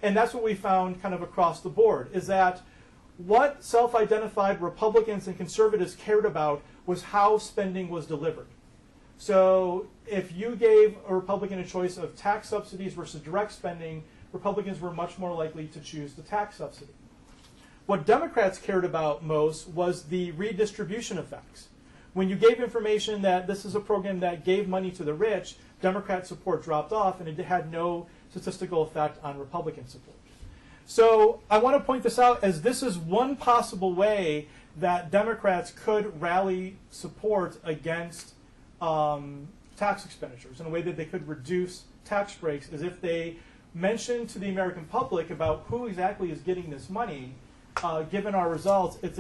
And that's what we found kind of across the board, is that what self-identified Republicans and conservatives cared about was how spending was delivered. So if you gave a Republican a choice of tax subsidies versus direct spending, Republicans were much more likely to choose the tax subsidy. What Democrats cared about most was the redistribution effects. When you gave information that this is a program that gave money to the rich, Democrat support dropped off, and it had no statistical effect on Republican support. So I want to point this out, as this is one possible way that Democrats could rally support against tax expenditures, in a way that they could reduce tax breaks, is if they mention to the American public about who exactly is getting this money. Given our results, it's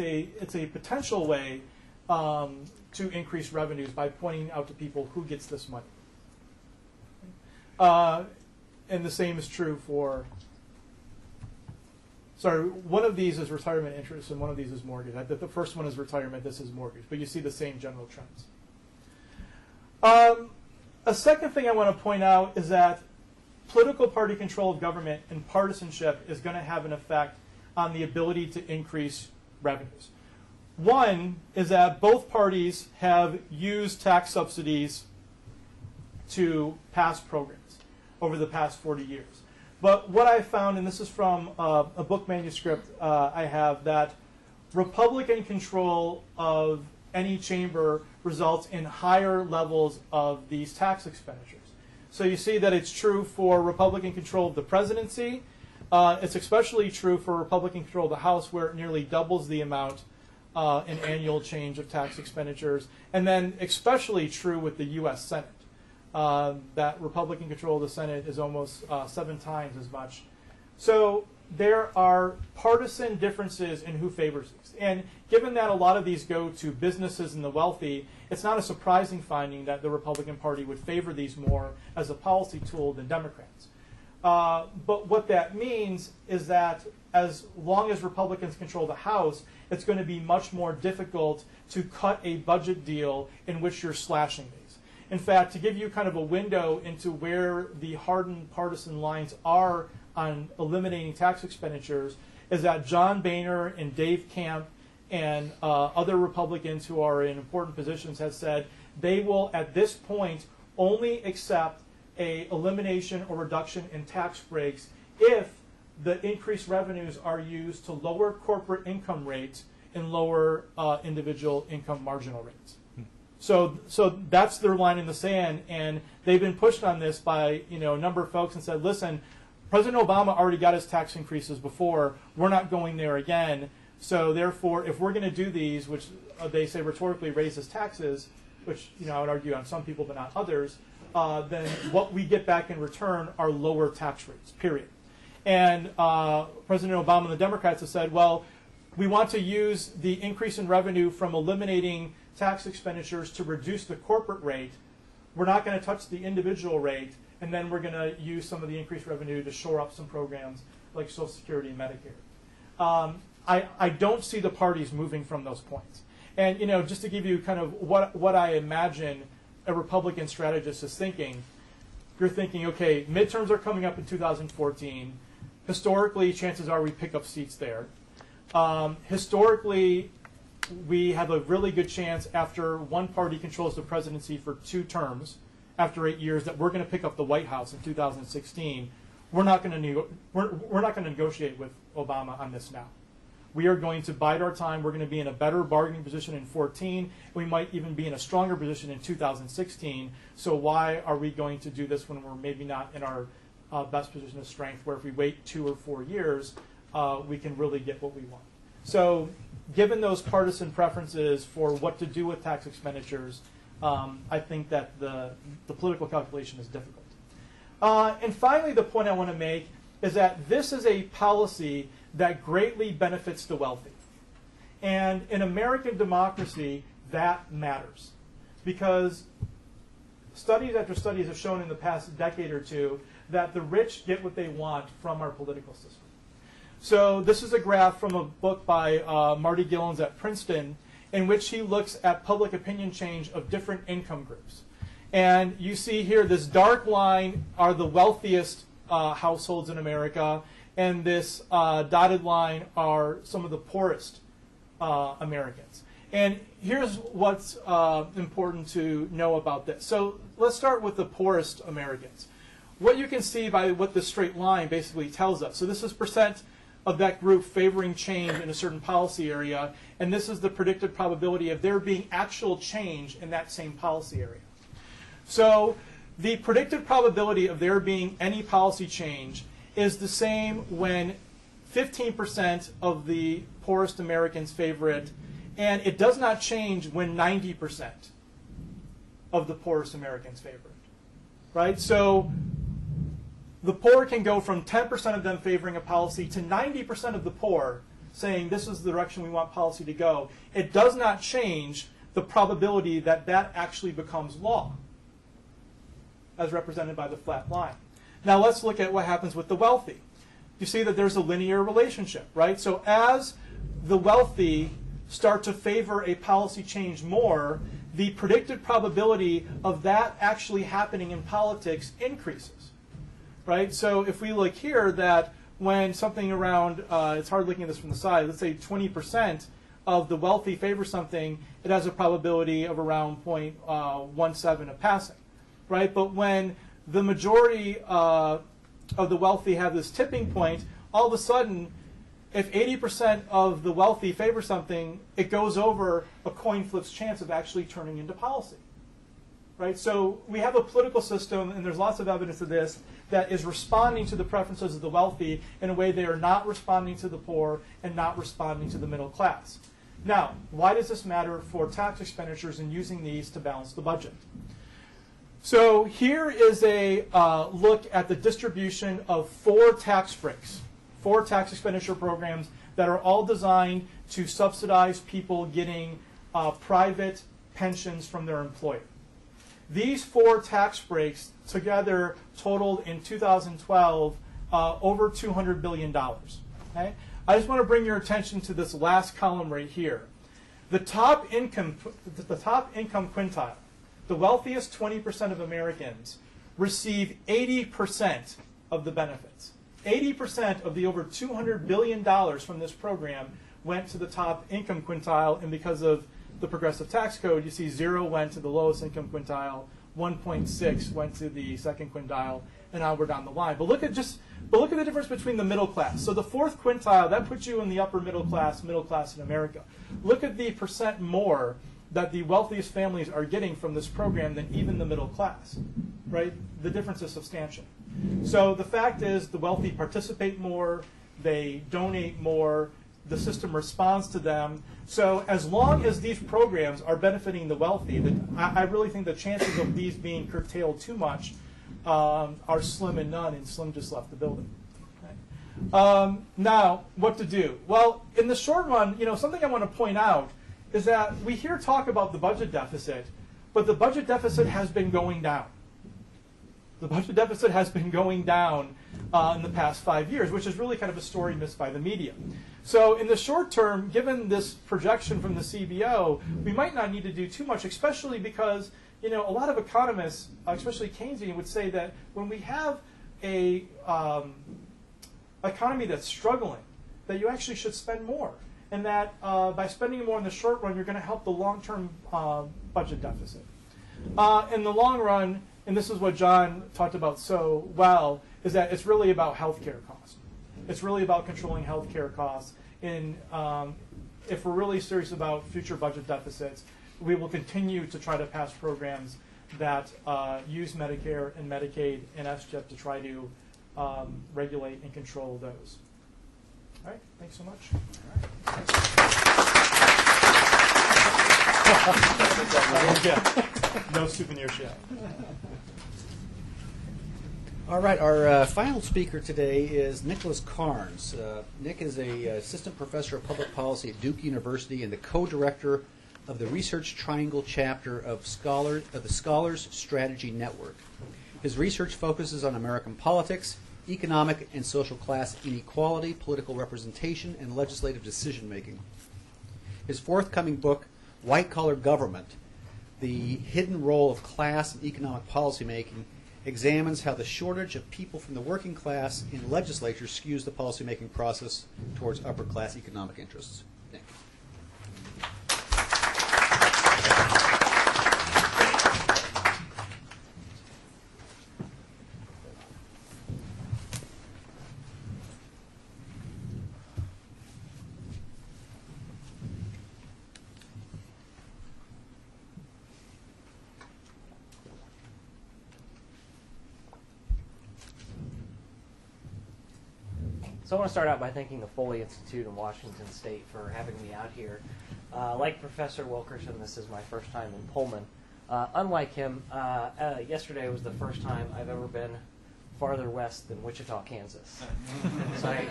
a potential way to increase revenues by pointing out to people who gets this money. And the same is true for, sorry, one of these is retirement interest and one of these is mortgage. The first one is retirement, this is mortgage, but you see the same general trends. A second thing I want to point out is that political party control of government and partisanship is going to have an effect on the ability to increase revenues. One is that both parties have used tax subsidies to pass programs over the past 40 years. But what I found, and this is from a book manuscript I have, that Republican control of any chamber results in higher levels of these tax expenditures. So you see that it's true for Republican control of the presidency. It's especially true for Republican control of the House, where it nearly doubles the amount in annual change of tax expenditures. And then especially true with the U.S. Senate. That Republican control of the Senate is almost 7 times as much. So there are partisan differences in who favors these. And given that a lot of these go to businesses and the wealthy, it's not a surprising finding that the Republican Party would favor these more as a policy tool than Democrats. But what that means is that as long as Republicans control the House, it's going to be much more difficult to cut a budget deal in which you're slashing these. In fact, to give you kind of a window into where the hardened partisan lines are on eliminating tax expenditures, is that John Boehner and Dave Camp and other Republicans who are in important positions have said they will, at this point, only accept a elimination or reduction in tax breaks if the increased revenues are used to lower corporate income rates and lower individual income marginal rates. So that's their line in the sand, and they've been pushed on this by a number of folks and said, listen, President Obama already got his tax increases before. We're not going there again. So therefore, if we're going to do these, which they say rhetorically raises taxes, which I would argue on some people but not others, then what we get back in return are lower tax rates, period. And President Obama and the Democrats have said, well, we want to use the increase in revenue from eliminating tax expenditures to reduce the corporate rate. We're not going to touch the individual rate, and then we're going to use some of the increased revenue to shore up some programs like Social Security and Medicare. I don't see the parties moving from those points. And just to give you kind of what I imagine a Republican strategist is thinking, you're thinking, okay, midterms are coming up in 2014. Historically, chances are we pick up seats there. Historically, we have a really good chance after one party controls the presidency for 2 terms, after 8 years, that we're going to pick up the White House in 2016. We're not going to negotiate with Obama on this now. We are going to bide our time. We're going to be in a better bargaining position in 2014. We might even be in a stronger position in 2016. So why are we going to do this when we're maybe not in our best position of strength, where if we wait 2 or 4 years, we can really get what we want? So given those partisan preferences for what to do with tax expenditures, I think that the political calculation is difficult. And finally, the point I want to make is that this is a policy that greatly benefits the wealthy. And in American democracy, that matters. Because studies after studies have shown in the past decade or two that the rich get what they want from our political system. So this is a graph from a book by Marty Gillens at Princeton, in which he looks at public opinion change of different income groups. And you see here, this dark line are the wealthiest households in America, and this dotted line are some of the poorest Americans. And here's what's important to know about this. So let's start with the poorest Americans. What you can see by what this straight line basically tells us. So this is percent of that group favoring change in a certain policy area, and this is the predicted probability of there being actual change in that same policy area. So the predicted probability of there being any policy change is the same when 15% of the poorest Americans favor it, and it does not change when 90% of the poorest Americans favor it, right? So the poor can go from 10% of them favoring a policy to 90% of the poor saying this is the direction we want policy to go. It does not change the probability that that actually becomes law, as represented by the flat line. Now let's look at what happens with the wealthy. You see that there's a linear relationship, right? So as the wealthy start to favor a policy change more, the predicted probability of that actually happening in politics increases, right? So if we look here, that when something around, it's hard looking at this from the side, let's say 20% of the wealthy favor something, it has a probability of around 0.17 of passing, right? But when the majority of the wealthy have this tipping point, all of a sudden, if 80% of the wealthy favor something, it goes over a coin flip's chance of actually turning into policy, right? So we have a political system, and there's lots of evidence of this, that is responding to the preferences of the wealthy in a way they are not responding to the poor and not responding to the middle class. Now, why does this matter for tax expenditures and using these to balance the budget? So here is a look at the distribution of 4 tax breaks, 4 tax expenditure programs that are all designed to subsidize people getting private pensions from their employer. These 4 tax breaks together totaled in 2012 over $200 billion. Okay? I just want to bring your attention to this last column right here. The top income quintile, the wealthiest 20% of Americans, receive 80% of the benefits. 80% of the over $200 billion from this program went to the top income quintile, and because of the progressive tax code, you see 0 went to the lowest income quintile, 1.6 went to the second quintile, and now we're down the line. But look at the difference between the middle class. So the 4th quintile, that puts you in the upper middle class in America. Look at the percent more that the wealthiest families are getting from this program than even the middle class, right? The difference is substantial. So the fact is the wealthy participate more, they donate more, the system responds to them. So as long as these programs are benefiting the wealthy, I really think the chances of these being curtailed too much are slim and none, and Slim just left the building. Okay. Now, what to do? Well, in the short run, something I want to point out is that we hear talk about the budget deficit, but the budget deficit has been going down. The budget deficit has been going down in the past 5 years, which is really kind of a story missed by the media. So in the short term, given this projection from the CBO, we might not need to do too much, especially because a lot of economists, especially Keynesian, would say that when we have a economy that's struggling, that you actually should spend more. and that by spending more in the short run, you're going to help the long-term budget deficit. In the long run, and this is what John talked about so well, is that it's really about healthcare costs. It's really about controlling healthcare costs. And if we're really serious about future budget deficits, we will continue to try to pass programs that use Medicare and Medicaid and SCHIP to try to regulate and control those. All right, thanks so much. No souvenirs yet. All right, our final speaker today is Nicholas Carnes. Nick is a assistant professor of public policy at Duke University and the co-director of the Research Triangle chapter of the Scholars Strategy Network. His research focuses on American politics, economic and social class inequality, political representation, and legislative decision-making. His forthcoming book, White Collar Government, The Hidden Role of Class in Economic Policymaking, examines how the shortage of people from the working class in legislatures skews the policymaking process towards upper-class economic interests. Nick. So I want to start out by thanking the Foley Institute in Washington State for having me out here. Like Professor Wilkerson, this is my first time in Pullman. Unlike him, yesterday was the first time I've ever been farther west than Wichita, Kansas. So I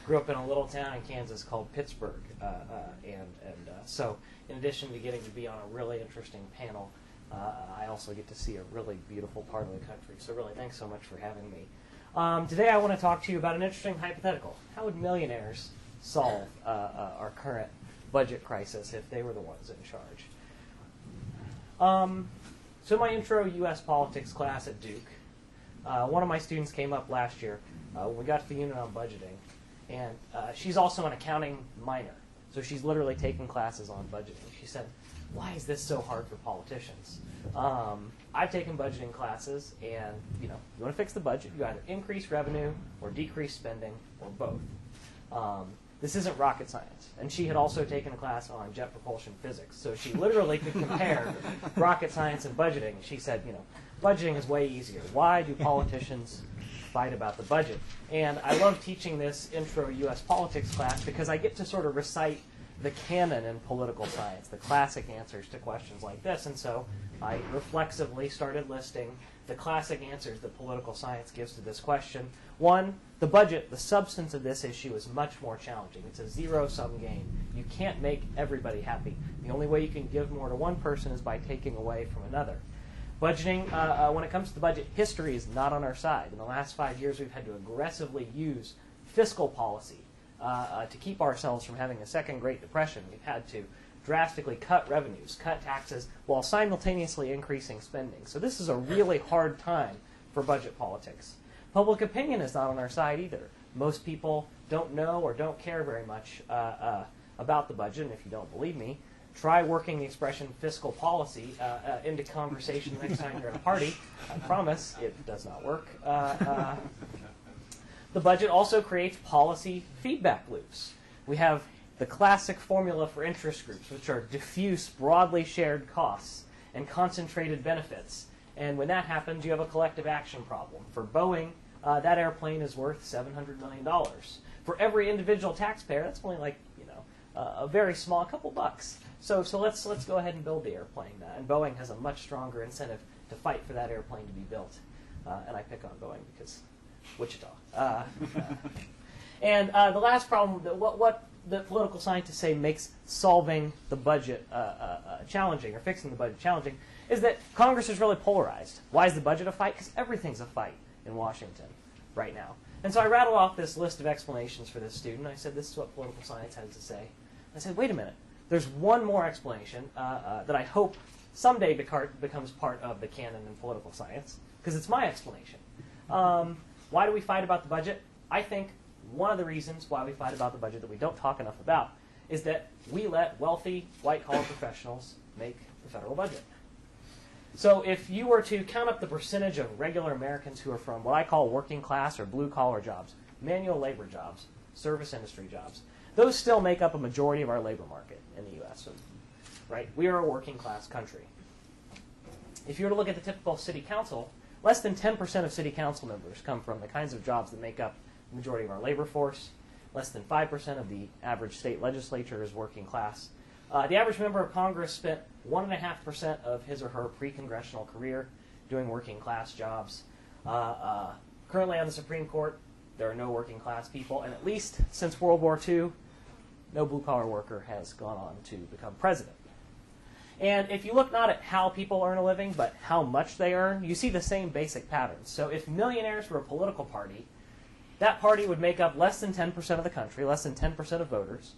grew up in a little town in Kansas called Pittsburgh. So in addition to getting to be on a really interesting panel, I also get to see a really beautiful part of the country. So really, thanks so much for having me. Today I want to talk to you about an interesting hypothetical. How would millionaires solve our current budget crisis if they were the ones in charge? So in my intro U.S. politics class at Duke, one of my students came up last year when we got to the unit on budgeting, and she's also an accounting minor, so she's literally taking classes on budgeting. She said, "Why is this so hard for politicians? I've taken budgeting classes, and you want to fix the budget, you either increase revenue or decrease spending or both. This isn't rocket science." And she had also taken a class on jet propulsion physics, so she literally could compare rocket science and budgeting. She said, budgeting is way easier. Why do politicians fight about the budget? And I love teaching this intro U.S. politics class because I get to sort of recite the canon in political science, the classic answers to questions like this. And so I reflexively started listing the classic answers that political science gives to this question. One, the budget, the substance of this issue is much more challenging. It's a zero-sum game. You can't make everybody happy. The only way you can give more to one person is by taking away from another. Budgeting, when it comes to the budget, history is not on our side. In the last 5 years, we've had to aggressively use fiscal policy to keep ourselves from having a second Great Depression. We've had to drastically cut revenues, cut taxes, while simultaneously increasing spending. So this is a really hard time for budget politics. Public opinion is not on our side either. Most people don't know or don't care very much about the budget, and if you don't believe me, try working the expression fiscal policy into conversation the next time you're at a party. I promise it does not work. The budget also creates policy feedback loops. We have the classic formula for interest groups, which are diffuse, broadly shared costs and concentrated benefits. And when that happens, you have a collective action problem. For Boeing, that airplane is worth $700 million. For every individual taxpayer, that's only like a very small couple bucks. So let's go ahead and build the airplane. And Boeing has a much stronger incentive to fight for that airplane to be built. And I pick on Boeing because Wichita. And the last problem, what the political scientists say makes solving the budget challenging, or fixing the budget challenging, is that Congress is really polarized. Why is the budget a fight? Because everything's a fight in Washington right now. And so I rattled off this list of explanations for this student. I said, this is what political science has to say. I said, wait a minute. There's one more explanation that I hope someday becomes part of the canon in political science, because it's my explanation. Why do we fight about the budget? I think one of the reasons why we fight about the budget that we don't talk enough about is that we let wealthy white-collar professionals make the federal budget. So if you were to count up the percentage of regular Americans who are from what I call working class or blue-collar jobs, manual labor jobs, service industry jobs, those still make up a majority of our labor market in the U.S. Right? We are a working-class country. If you were to look at the typical city council, less than 10% of city council members come from the kinds of jobs that make up the majority of our labor force. Less than 5% of the average state legislature is working class. The average member of Congress spent 1.5% of his or her pre-congressional career doing working class jobs. Currently on the Supreme Court, there are no working class people, and at least since World War II, no blue-collar worker has gone on to become president. And if you look not at how people earn a living, but how much they earn, you see the same basic patterns. So if millionaires were a political party, that party would make up less than 10% of the country, less than 10% of voters,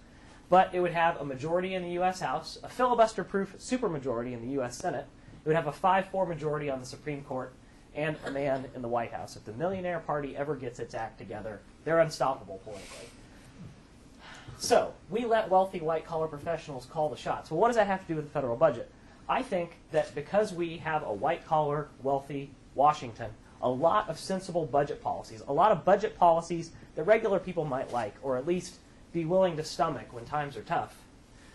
but it would have a majority in the U.S. House, a filibuster-proof supermajority in the U.S. Senate, it would have a 5-4 majority on the Supreme Court, and a man in the White House. If the millionaire party ever gets its act together, they're unstoppable politically. So we let wealthy white-collar professionals call the shots. Well, what does that have to do with the federal budget? I think that because we have a white-collar, wealthy Washington, a lot of sensible budget policies, a lot of budget policies that regular people might like, or at least be willing to stomach when times are tough,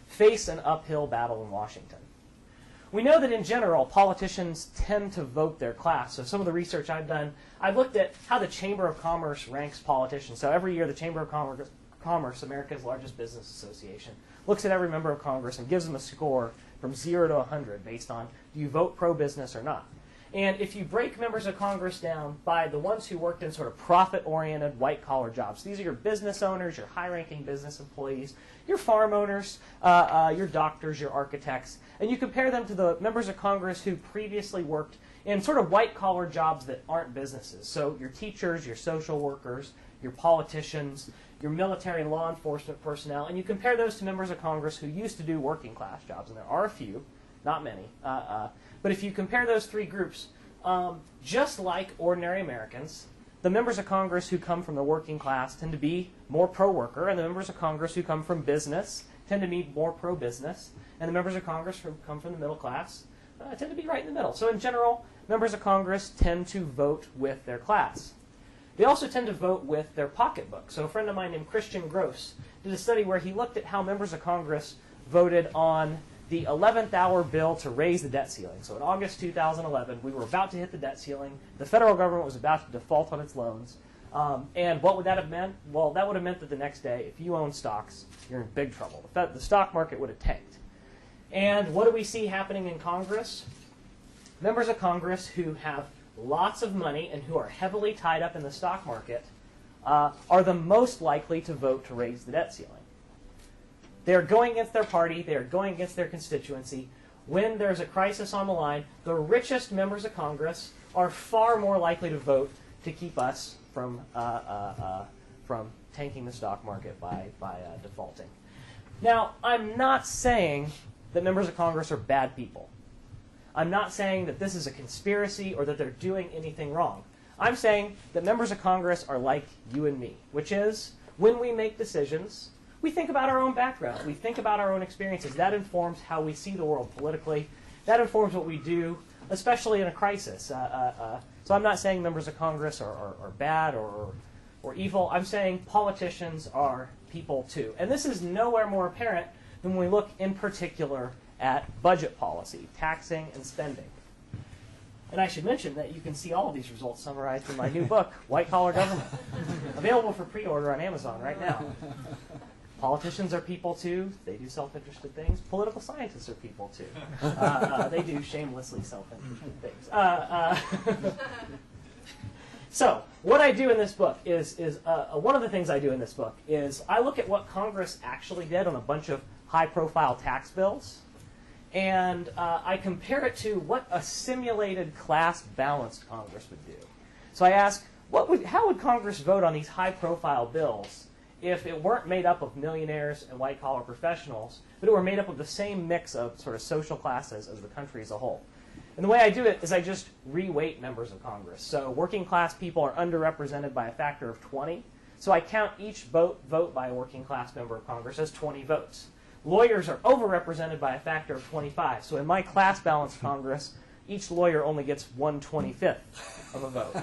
face an uphill battle in Washington. We know that in general, politicians tend to vote their class. So some of the research I've done, I've looked at how the Chamber of Commerce ranks politicians. So every year, the Chamber of Commerce, America's largest business association, looks at every member of Congress and gives them a score from 0 to 100 based on do you vote pro-business or not. And if you break members of Congress down by the ones who worked in sort of profit-oriented white-collar jobs, these are your business owners, your high-ranking business employees, your farm owners, your doctors, your architects, and you compare them to the members of Congress who previously worked in sort of white-collar jobs that aren't businesses. So your teachers, your social workers, your politicians, your military and law enforcement personnel, and you compare those to members of Congress who used to do working-class jobs, and there are a few, not many. But if you compare those three groups, just like ordinary Americans, the members of Congress who come from the working class tend to be more pro-worker, and the members of Congress who come from business tend to be more pro-business, and the members of Congress who come from the middle class tend to be right in the middle. So in general, members of Congress tend to vote with their class. They also tend to vote with their pocketbook. So a friend of mine named Christian Gross did a study where he looked at how members of Congress voted on the 11th hour bill to raise the debt ceiling. So in August 2011, we were about to hit the debt ceiling. The federal government was about to default on its loans. And what would that have meant? Well, that would have meant that the next day, if you own stocks, you're in big trouble. The stock market would have tanked. And what do we see happening in Congress? Members of Congress who have lots of money and who are heavily tied up in the stock market are the most likely to vote to raise the debt ceiling. They are going against their party. They are going against their constituency. When there's a crisis on the line, the richest members of Congress are far more likely to vote to keep us from tanking the stock market by defaulting. Now, I'm not saying that members of Congress are bad people. I'm not saying that this is a conspiracy or that they're doing anything wrong. I'm saying that members of Congress are like you and me, which is when we make decisions, we think about our own background. We think about our own experiences. That informs how we see the world politically. That informs what we do, especially in a crisis. So I'm not saying members of Congress are bad or evil. I'm saying politicians are people too. And this is nowhere more apparent than when we look in particular at budget policy, taxing and spending. And I should mention that you can see all of these results summarized in my new book, White Collar Government, available for pre-order on Amazon right now. Politicians are people too. They do self-interested things. Political scientists are people too. They do shamelessly self-interested things. So what I do in this book is one of the things I do in this book is I look at what Congress actually did on a bunch of high-profile tax bills, and I compare it to what a simulated class-balanced Congress would do. So I ask, how would Congress vote on these high-profile bills if it weren't made up of millionaires and white-collar professionals, but it were made up of the same mix of sort of social classes as the country as a whole? And the way I do it is I just re-weight members of Congress. So working-class people are underrepresented by a factor of 20. So I count each vote by a working class member of Congress as 20 votes. Lawyers are overrepresented by a factor of 25. So in my class balanced Congress, each lawyer only gets 1/25 of a vote.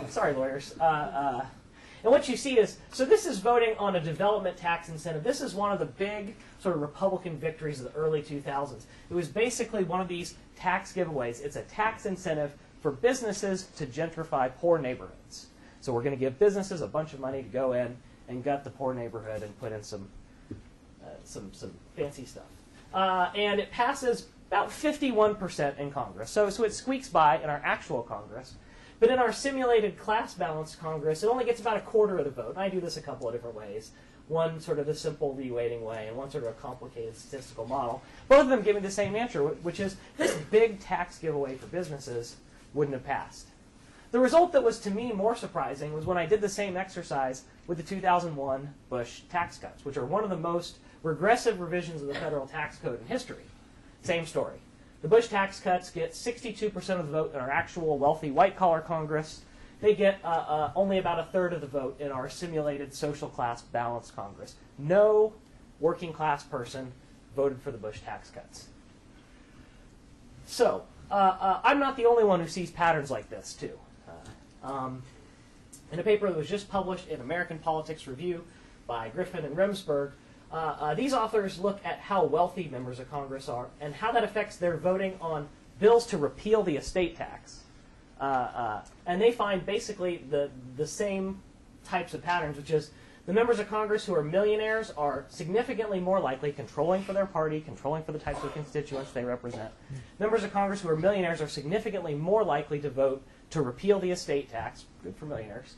Sorry, lawyers. And what you see is, so this is voting on a development tax incentive. This is one of the big sort of Republican victories of the early 2000s. It was basically one of these tax giveaways. It's a tax incentive for businesses to gentrify poor neighborhoods. So we're going to give businesses a bunch of money to go in and gut the poor neighborhood and put in some fancy stuff. And it passes about 51% in Congress. So it squeaks by in our actual Congress. But in our simulated class-balanced Congress, it only gets about a quarter of the vote. And I do this a couple of different ways. One sort of a simple reweighting way, and one sort of a complicated statistical model. Both of them give me the same answer, which is this big tax giveaway for businesses wouldn't have passed. The result that was to me more surprising was when I did the same exercise with the 2001 Bush tax cuts, which are one of the most regressive revisions of the federal tax code in history. Same story. The Bush tax cuts get 62% of the vote in our actual wealthy white-collar Congress. They get only about a third of the vote in our simulated social class balanced Congress. No working class person voted for the Bush tax cuts. So I'm not the only one who sees patterns like this, too. In a paper that was just published in American Politics Review by Griffin and Remsburg, these authors look at how wealthy members of Congress are and how that affects their voting on bills to repeal the estate tax. And they find basically the same types of patterns, which is the members of Congress who are millionaires are significantly more likely, controlling for their party, controlling for the types of constituents they represent. Members of Congress who are millionaires are significantly more likely to vote to repeal the estate tax, good for millionaires,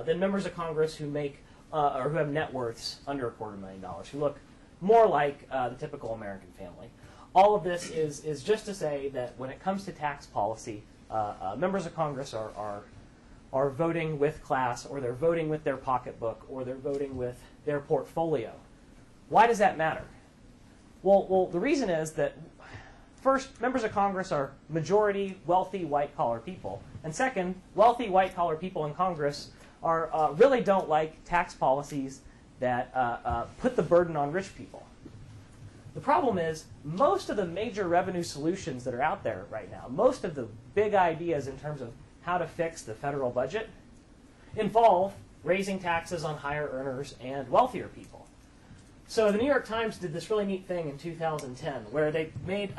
than members of Congress who make or who have net worths under $250,000, who look more like the typical American family. All of this is just to say that when it comes to tax policy, members of Congress are voting with class, or they're voting with their pocketbook, or they're voting with their portfolio. Why does that matter? Well, the reason is that, first, members of Congress are majority wealthy white-collar people. And second, wealthy white-collar people in Congress really don't like tax policies that put the burden on rich people. The problem is, most of the major revenue solutions that are out there right now, most of the big ideas in terms of how to fix the federal budget, involve raising taxes on higher earners and wealthier people. So the New York Times did this really neat thing in 2010, where they made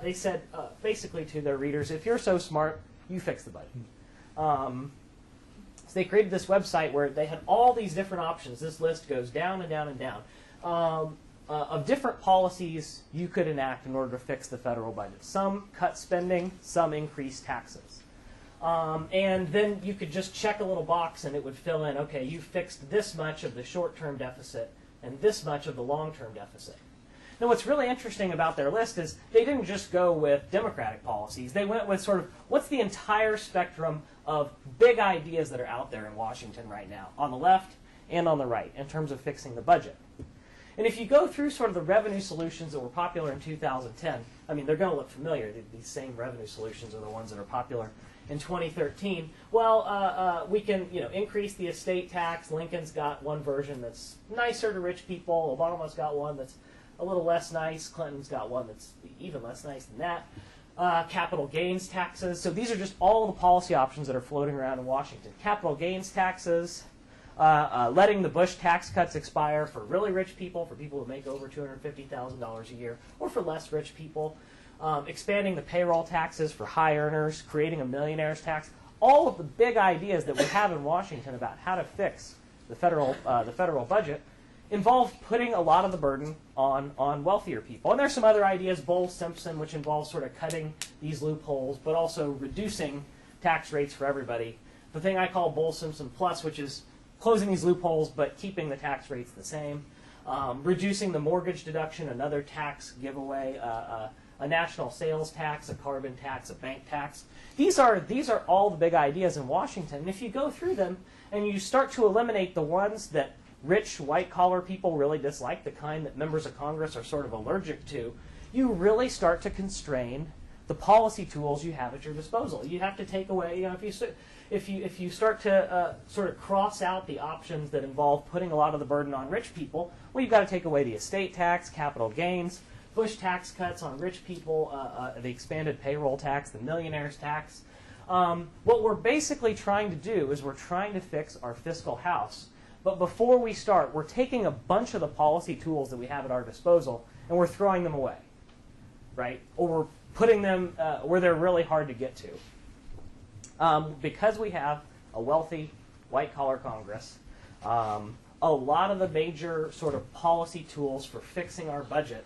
they said basically to their readers, if you're so smart, you fix the budget. So they created this website where they had all these different options. This list goes down and down and down of different policies you could enact in order to fix the federal budget. Some cut spending, some increase taxes. And then you could just check a little box and it would fill in, okay, you fixed this much of the short-term deficit and this much of the long-term deficit. Now, what's really interesting about their list is they didn't just go with Democratic policies. They went with sort of what's the entire spectrum of big ideas that are out there in Washington right now, on the left and on the right, in terms of fixing the budget. And if you go through sort of the revenue solutions that were popular in 2010, I mean, they're going to look familiar. These same revenue solutions are the ones that are popular in 2013. Well, we can increase the estate tax. Lincoln's got one version that's nicer to rich people. Obama's got one that's a little less nice. Clinton's got one that's even less nice than that. Capital gains taxes. So these are just all the policy options that are floating around in Washington. Capital gains taxes, letting the Bush tax cuts expire for really rich people, for people who make over $250,000 a year, or for less rich people. Expanding the payroll taxes for high earners, creating a millionaire's tax. All of the big ideas that we have in Washington about how to fix the federal budget involve putting a lot of the burden on wealthier people. And there's some other ideas, Bowles-Simpson, which involves sort of cutting these loopholes, but also reducing tax rates for everybody. The thing I call Bowles-Simpson Plus, which is closing these loopholes but keeping the tax rates the same. Reducing the mortgage deduction, another tax giveaway, a national sales tax, a carbon tax, a bank tax. These are all the big ideas in Washington. And if you go through them and you start to eliminate the ones that rich white-collar people really dislike, the kind that members of Congress are sort of allergic to, you really start to constrain the policy tools you have at your disposal. You have to take away, if you start to sort of cross out the options that involve putting a lot of the burden on rich people, well, you've got to take away the estate tax, capital gains, Bush tax cuts on rich people, the expanded payroll tax, the millionaire's tax. What we're basically trying to do is we're trying to fix our fiscal house. But before we start, we're taking a bunch of the policy tools that we have at our disposal and we're throwing them away, right? Or we're putting them where they're really hard to get to. Because we have a wealthy, white-collar Congress, a lot of the major sort of policy tools for fixing our budget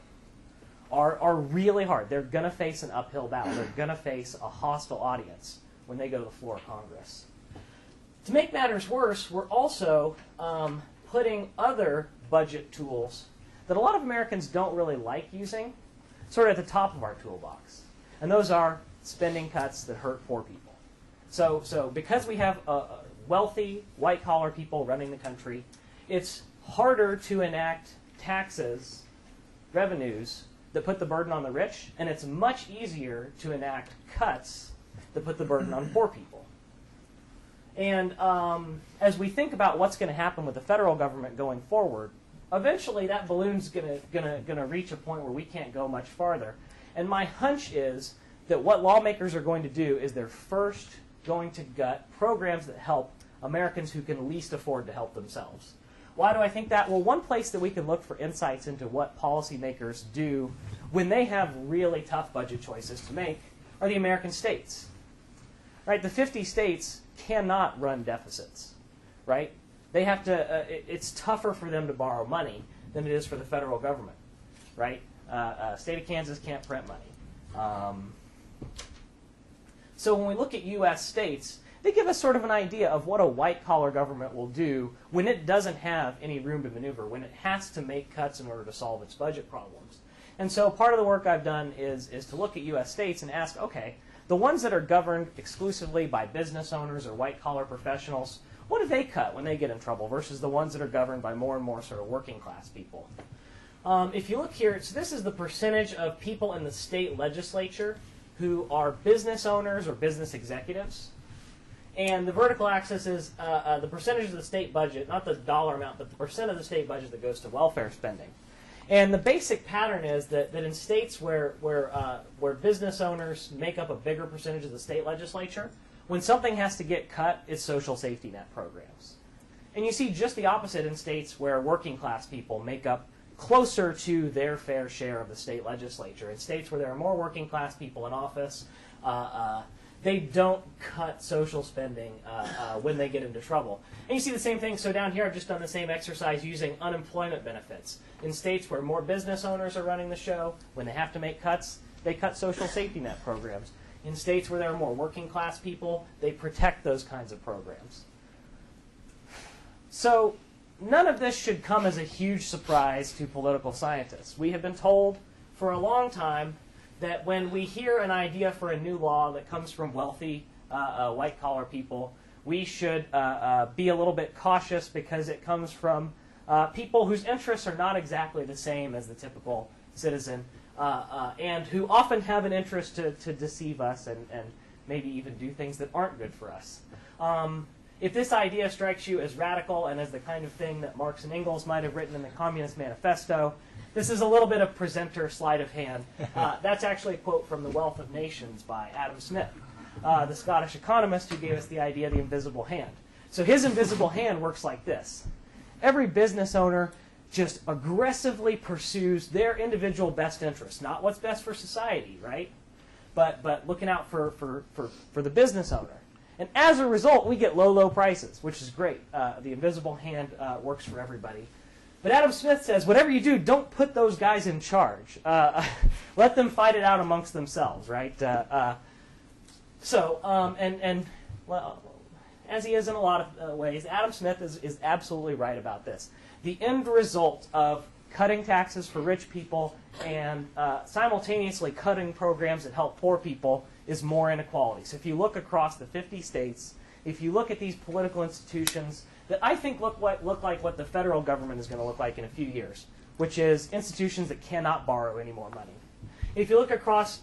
are really hard. They're going to face an uphill battle. They're going to face a hostile audience when they go to the floor of Congress. To make matters worse, we're also putting other budget tools that a lot of Americans don't really like using sort of at the top of our toolbox. And those are spending cuts that hurt poor people. So because we have wealthy, white-collar people running the country, it's harder to enact taxes, revenues, that put the burden on the rich, and it's much easier to enact cuts that put the burden on poor people. And as we think about what's going to happen with the federal government going forward, eventually that balloon's going to reach a point where we can't go much farther. And my hunch is that what lawmakers are going to do is they're first going to gut programs that help Americans who can least afford to help themselves. Why do I think that? Well, one place that we can look for insights into what policymakers do when they have really tough budget choices to make are the American states. Right? The 50 states cannot run deficits. Right? They have to. It's tougher for them to borrow money than it is for the federal government. Right? State of Kansas can't print money. So when we look at U.S. states, they give us sort of an idea of what a white-collar government will do when it doesn't have any room to maneuver, when it has to make cuts in order to solve its budget problems. And so part of the work I've done is to look at U.S. states and ask, okay, the ones that are governed exclusively by business owners or white-collar professionals, what do they cut when they get in trouble versus the ones that are governed by more and more sort of working-class people? If you look here, so this is the percentage of people in the state legislature who are business owners or business executives. And the vertical axis is the percentage of the state budget, not the dollar amount, but the percent of the state budget that goes to welfare spending. And the basic pattern is that in states where business owners make up a bigger percentage of the state legislature, when something has to get cut, it's social safety net programs. And you see just the opposite in states where working class people make up closer to their fair share of the state legislature. In states where there are more working class people in office, they don't cut social spending when they get into trouble. And you see the same thing. So down here, I've just done the same exercise using unemployment benefits. In states where more business owners are running the show, when they have to make cuts, they cut social safety net programs. In states where there are more working class people, they protect those kinds of programs. So none of this should come as a huge surprise to political scientists. We have been told for a long time that when we hear an idea for a new law that comes from wealthy white-collar people, we should be a little bit cautious because it comes from people whose interests are not exactly the same as the typical citizen and who often have an interest to deceive us and maybe even do things that aren't good for us. If this idea strikes you as radical and as the kind of thing that Marx and Engels might have written in the Communist Manifesto, this is a little bit of presenter sleight of hand. That's actually a quote from The Wealth of Nations by Adam Smith, the Scottish economist who gave us the idea of the invisible hand. So his invisible hand works like this. Every business owner just aggressively pursues their individual best interests, not what's best for society, right? But looking out for the business owner. And as a result, we get low prices, which is great. The invisible hand works for everybody. But Adam Smith says, whatever you do, don't put those guys in charge. Let them fight it out amongst themselves, right? Well, as he is in a lot of ways, Adam Smith is absolutely right about this. The end result of cutting taxes for rich people and simultaneously cutting programs that help poor people is more inequality. So if you look across the 50 states, if you look at these political institutions that I think look like what the federal government is going to look like in a few years, which is institutions that cannot borrow any more money. If you look across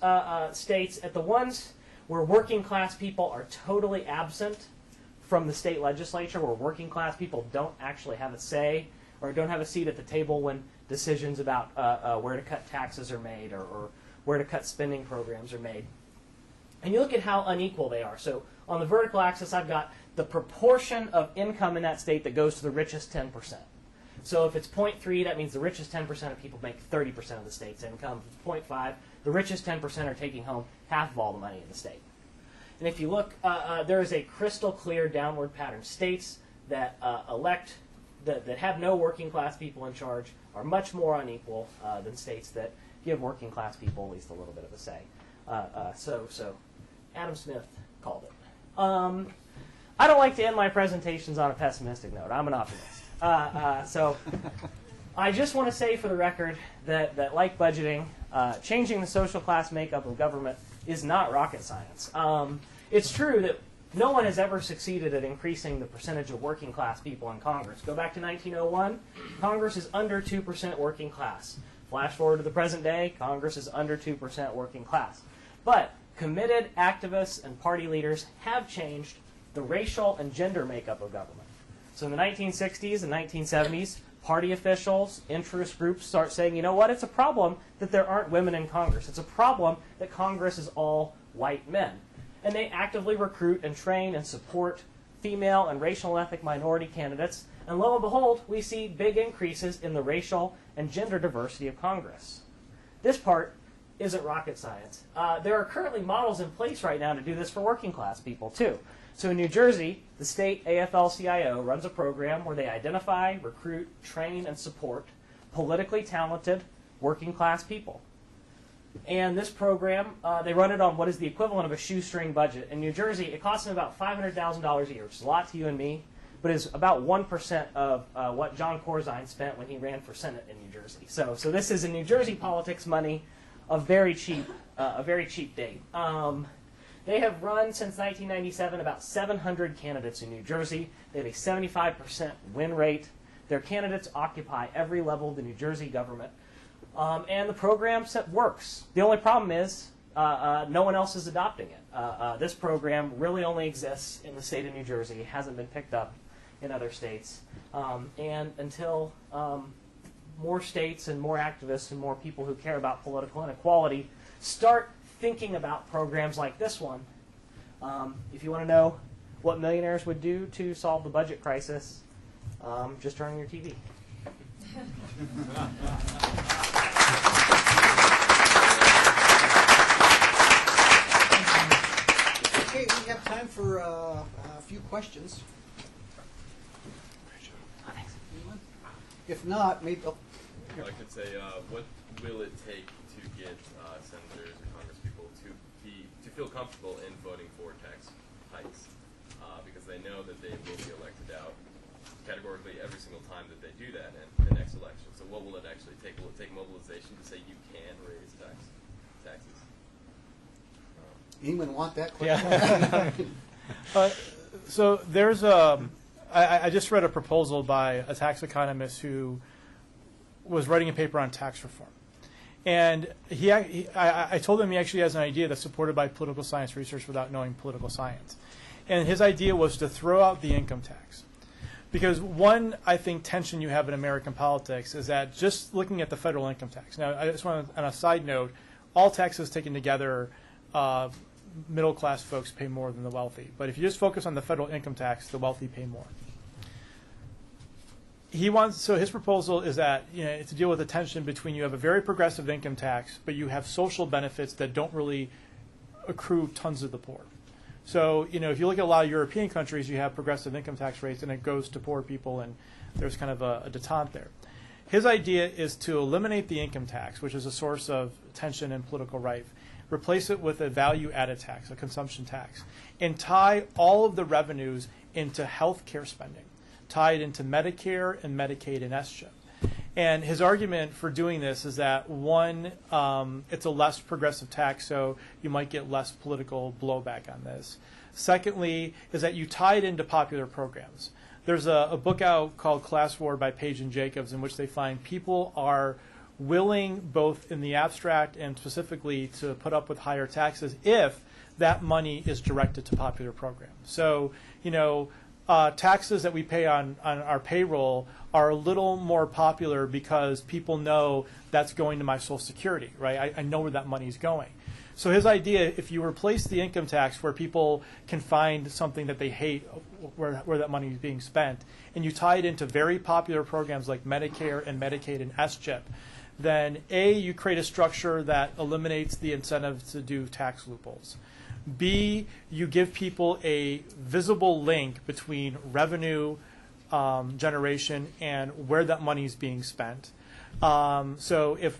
states, at the ones where working class people are totally absent from the state legislature, where working class people don't actually have a say or don't have a seat at the table when decisions about where to cut taxes are made or where to cut spending programs are made. And you look at how unequal they are. So on the vertical axis, I've got the proportion of income in that state that goes to the richest 10%. So if it's 0.3, that means the richest 10% of people make 30% of the state's income. If it's 0.5, the richest 10% are taking home half of all the money in the state. And if you look, there is a crystal clear downward pattern. States that that have no working class people in charge are much more unequal than states that give working class people at least a little bit of a say. So Adam Smith called it. I don't like to end my presentations on a pessimistic note. I'm an optimist. So I just want to say for the record that like budgeting, changing the social class makeup of government is not rocket science. It's true that no one has ever succeeded at increasing the percentage of working class people in Congress. Go back to 1901, Congress is under 2% working class. Flash forward to the present day, Congress is under 2% working class. But committed activists and party leaders have changed the racial and gender makeup of government. So in the 1960s and 1970s, party officials, interest groups start saying, you know what, it's a problem that there aren't women in Congress. It's a problem that Congress is all white men. And they actively recruit and train and support female and racial and ethnic minority candidates. And lo and behold, we see big increases in the racial and gender diversity of Congress. This part isn't rocket science. There are currently models in place right now to do this for working class people too. So in New Jersey, the state AFL-CIO runs a program where they identify, recruit, train, and support politically talented working class people. And this program, they run it on what is the equivalent of a shoestring budget. In New Jersey, it costs them about $500,000 a year, which is a lot to you and me, but is about 1% of what John Corzine spent when he ran for Senate in New Jersey. So this is in New Jersey politics money of a very cheap date. They have run since 1997 about 700 candidates in New Jersey. They have a 75% win rate. Their candidates occupy every level of the New Jersey government. And the program works. The only problem is no one else is adopting it. This program really only exists in the state of New Jersey. It hasn't been picked up in other states. And until more states and more activists and more people who care about political inequality start thinking about programs like this one, if you want to know what millionaires would do to solve the budget crisis, just turn on your TV. Okay, we have time for a few questions. Anyone? If not, maybe. Oh. I could say, what will it take to get senators or congresspeople to feel comfortable in voting for tax hikes? Because they know that they will be elected out categorically every single time that they do that in the next election. So what will it actually take? Will it take mobilization to say you can raise taxes? Anyone want that question? Yeah. So there's I just read a proposal by a tax economist who was writing a paper on tax reform. And I told him he actually has an idea that's supported by political science research without knowing political science. And his idea was to throw out the income tax. Because one, I think, tension you have in American politics is that just looking at the federal income tax. Now, I just want to, on a side note, all taxes taken together, middle-class folks pay more than the wealthy. But if you just focus on the federal income tax, the wealthy pay more. So his proposal is that to deal with the tension between you have a very progressive income tax, but you have social benefits that don't really accrue tons of the poor. So if you look at a lot of European countries, you have progressive income tax rates, and it goes to poor people, and there's kind of a detente there. His idea is to eliminate the income tax, which is a source of tension and political rife, replace it with a value-added tax, a consumption tax, and tie all of the revenues into health care spending, tie it into Medicare and Medicaid and SCHIP. And his argument for doing this is that, one, it's a less progressive tax, so you might get less political blowback on this. Secondly, is that you tie it into popular programs. There's a book out called Class War by Page and Jacobs in which they find people are willing both in the abstract and specifically to put up with higher taxes if that money is directed to popular programs. So, taxes that we pay on our payroll are a little more popular because people know that's going to my Social Security, right? I know where that money is going. So his idea, if you replace the income tax where people can find something that they hate, where that money is being spent, and you tie it into very popular programs like Medicare and Medicaid and SCHIP, then A, you create a structure that eliminates the incentive to do tax loopholes. B, you give people a visible link between revenue generation and where that money is being spent. So if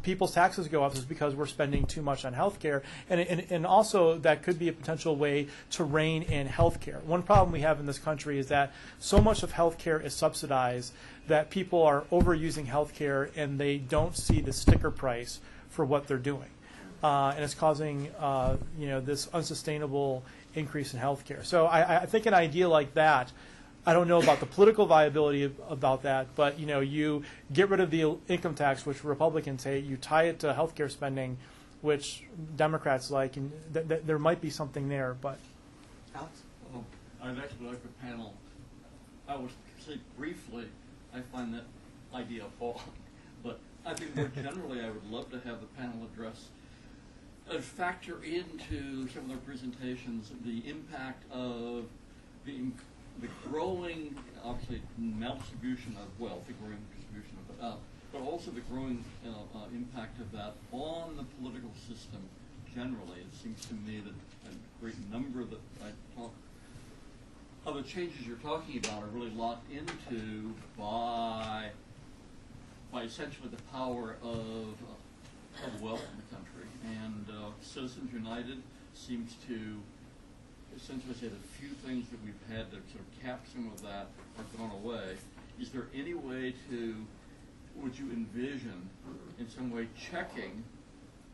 people's taxes go up, it's because we're spending too much on healthcare, and also that could be a potential way to rein in healthcare. One problem we have in this country is that so much of healthcare is subsidized that people are overusing healthcare and they don't see the sticker price for what they're doing. And it's causing this unsustainable increase in healthcare. So I think an idea like that, I don't know about the political viability about that, but you get rid of the income tax, which Republicans hate, you tie it to healthcare spending, which Democrats like, and there might be something there. But Alex? I'd actually like the panel. I would say briefly, I find that idea appalling, but I think more generally, I would love to have the panel address factor into some of their presentations the impact of the growing, obviously, maldistribution of wealth, the growing distribution of it, but also the growing impact of that on the political system generally. It seems to me that a great number that of the changes you're talking about are really locked into by essentially the power of wealth in the country. And Citizens United seems to essentially say that a few things that we've had to sort of cap some of that are gone away. Is there any way would you envision in some way checking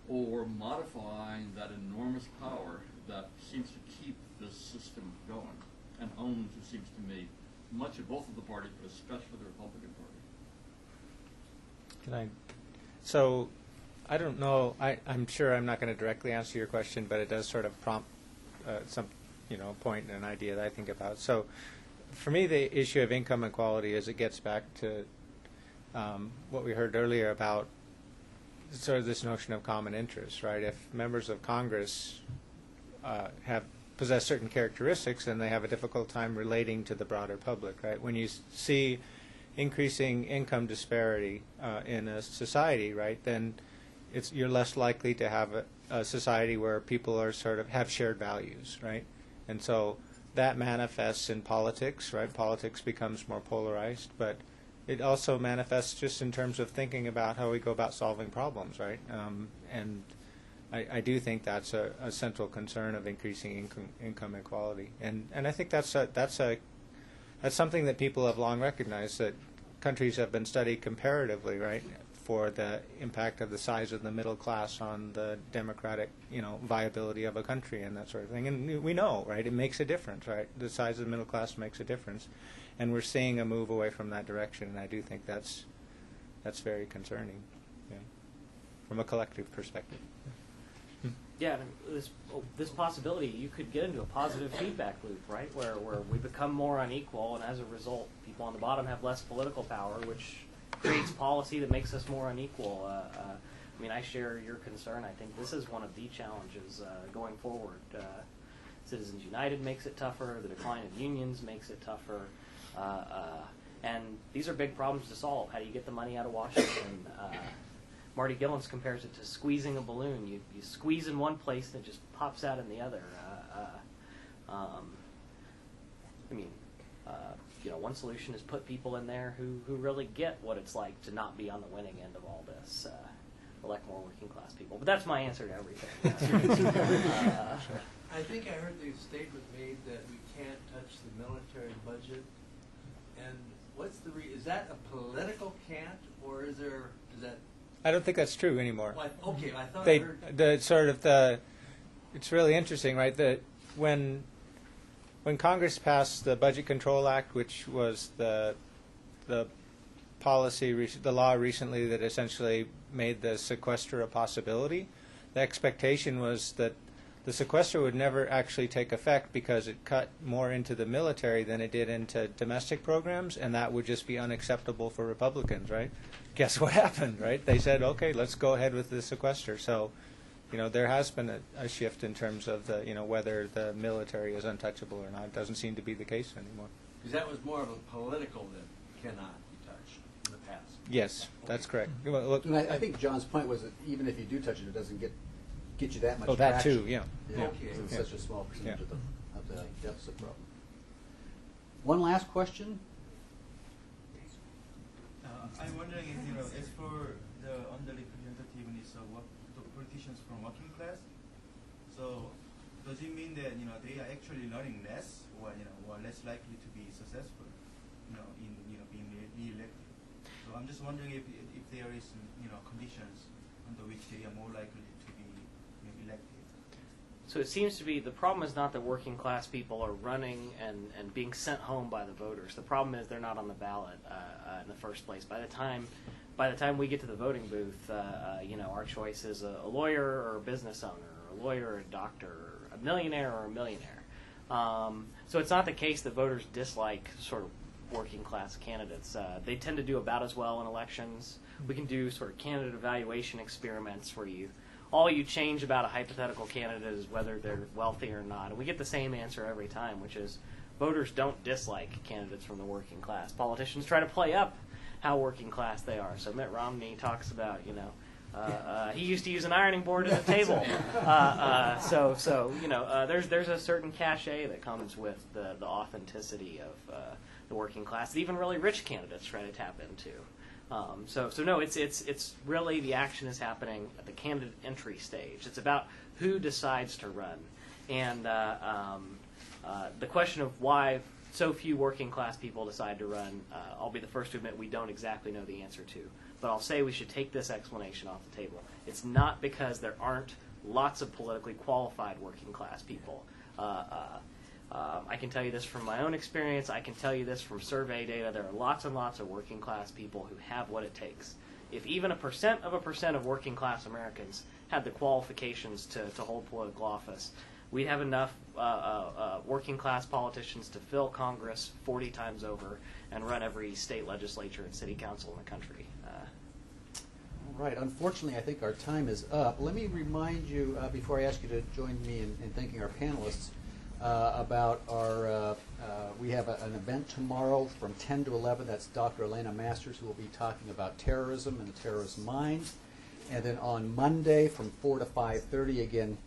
or modifying that enormous power that seems to keep this system going and owns, it seems to me, much of both of the parties, but especially the Republican Party? So I don't know. I'm sure I'm not going to directly answer your question, but it does sort of prompt some point and an idea that I think about. So for me, the issue of income inequality is it gets back to what we heard earlier about sort of this notion of common interest, right? If members of Congress possess certain characteristics, then they have a difficult time relating to the broader public, right? When you see increasing income disparity in a society, right, then you're less likely to have a society where people are sort of have shared values, right? And so that manifests in politics, right? Politics becomes more polarized, but it also manifests just in terms of thinking about how we go about solving problems, right? And I do think that's a central concern of increasing income inequality, and I think that's something that people have long recognized, that countries have been studied comparatively, right, for the impact of the size of the middle class on the democratic, viability of a country and that sort of thing. And we know, right, it makes a difference, right? The size of the middle class makes a difference, and we're seeing a move away from that direction. And I do think that's very concerning, from a collective perspective. Yeah, and this possibility, you could get into a positive feedback loop, right, where we become more unequal, and as a result, people on the bottom have less political power, which creates policy that makes us more unequal. I share your concern. I think this is one of the challenges going forward. Citizens United makes it tougher. The decline of unions makes it tougher. And these are big problems to solve. How do you get the money out of Washington? Marty Gillens compares it to squeezing a balloon. You squeeze in one place and it just pops out in the other. One solution is put people in there who really get what it's like to not be on the winning end of all this. Elect more working class people. But that's my answer to everything. I think I heard the statement made that we can't touch the military budget. And what's is that a political can't, or is that? I don't think that's true anymore. Well, okay, I thought I heard. It's really interesting, right? That when Congress passed the Budget Control Act, which was the the law recently that essentially made the sequester a possibility. The expectation was that the sequester would never actually take effect because it cut more into the military than it did into domestic programs, and that would just be unacceptable for Republicans, right? Guess what happened, right? They said, okay, let's go ahead with the sequester. So, there has been a shift in terms of the, whether the military is untouchable or not. It doesn't seem to be the case anymore. Because that was more of a political that cannot be touched in the past. Yes, that's correct. Well, look, And I think John's point was that even if you do touch it, it doesn't get you that much oh, that traction. too, yeah. Yeah, Okay. because it's Yeah. such a small percentage Yeah. of the deficit problem. One last question. I'm wondering if, as for the underrepresentativeness of the politicians from working class, so does it mean that they are actually learning less, or or less likely to be successful, in being re-elected? So I'm just wondering if there is conditions under which they are more likely to be elected. So it seems to be the problem is not that working class people are running and being sent home by the voters. The problem is they're not on the ballot in the first place. By the time we get to the voting booth, our choice is a lawyer or a business owner, or a lawyer or a doctor, or a millionaire or a millionaire. So it's not the case that voters dislike sort of working class candidates. They tend to do about as well in elections. We can do sort of candidate evaluation experiments where all you change about a hypothetical candidate is whether they're wealthy or not. And we get the same answer every time, which is voters don't dislike candidates from the working class. Politicians try to play up how working class they are. So Mitt Romney talks about, he used to use an ironing board at a table. There's a certain cachet that comes with the authenticity of the working class that even really rich candidates try to tap into. No, it's really the action is happening at the candidate entry stage. It's about who decides to run, and the question of why so few working class people decide to run. I'll be the first to admit we don't exactly know the answer to, but I'll say we should take this explanation off the table. It's not because there aren't lots of politically qualified working class people. I can tell you this from my own experience. I can tell you this from survey data. There are lots and lots of working class people who have what it takes. If even 1% of working class Americans had the qualifications to hold political office, we'd have enough working class politicians to fill Congress 40 times over and run every state legislature and city council in the country. All right. Unfortunately, I think our time is up. Let me remind you, before I ask you to join me in thanking our panelists, about our, we have an event tomorrow from 10 to 11. That's Dr. Elena Masters, who will be talking about terrorism and the terrorist mind. And then on Monday from 4 to 5:30, again,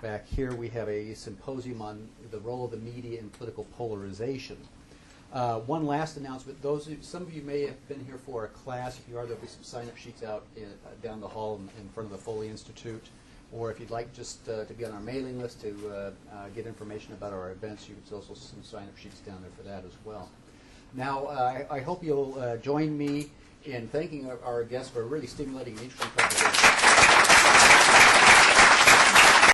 back here, we have a symposium on the role of the media in political polarization. One last announcement. Some of you may have been here for a class. If you are, there'll be some sign-up sheets out down the hall in front of the Foley Institute. Or if you'd like just to be on our mailing list to get information about our events, there's also some sign-up sheets down there for that as well. Now, I hope you'll join me in thanking our guests for a really stimulating and interesting conversation.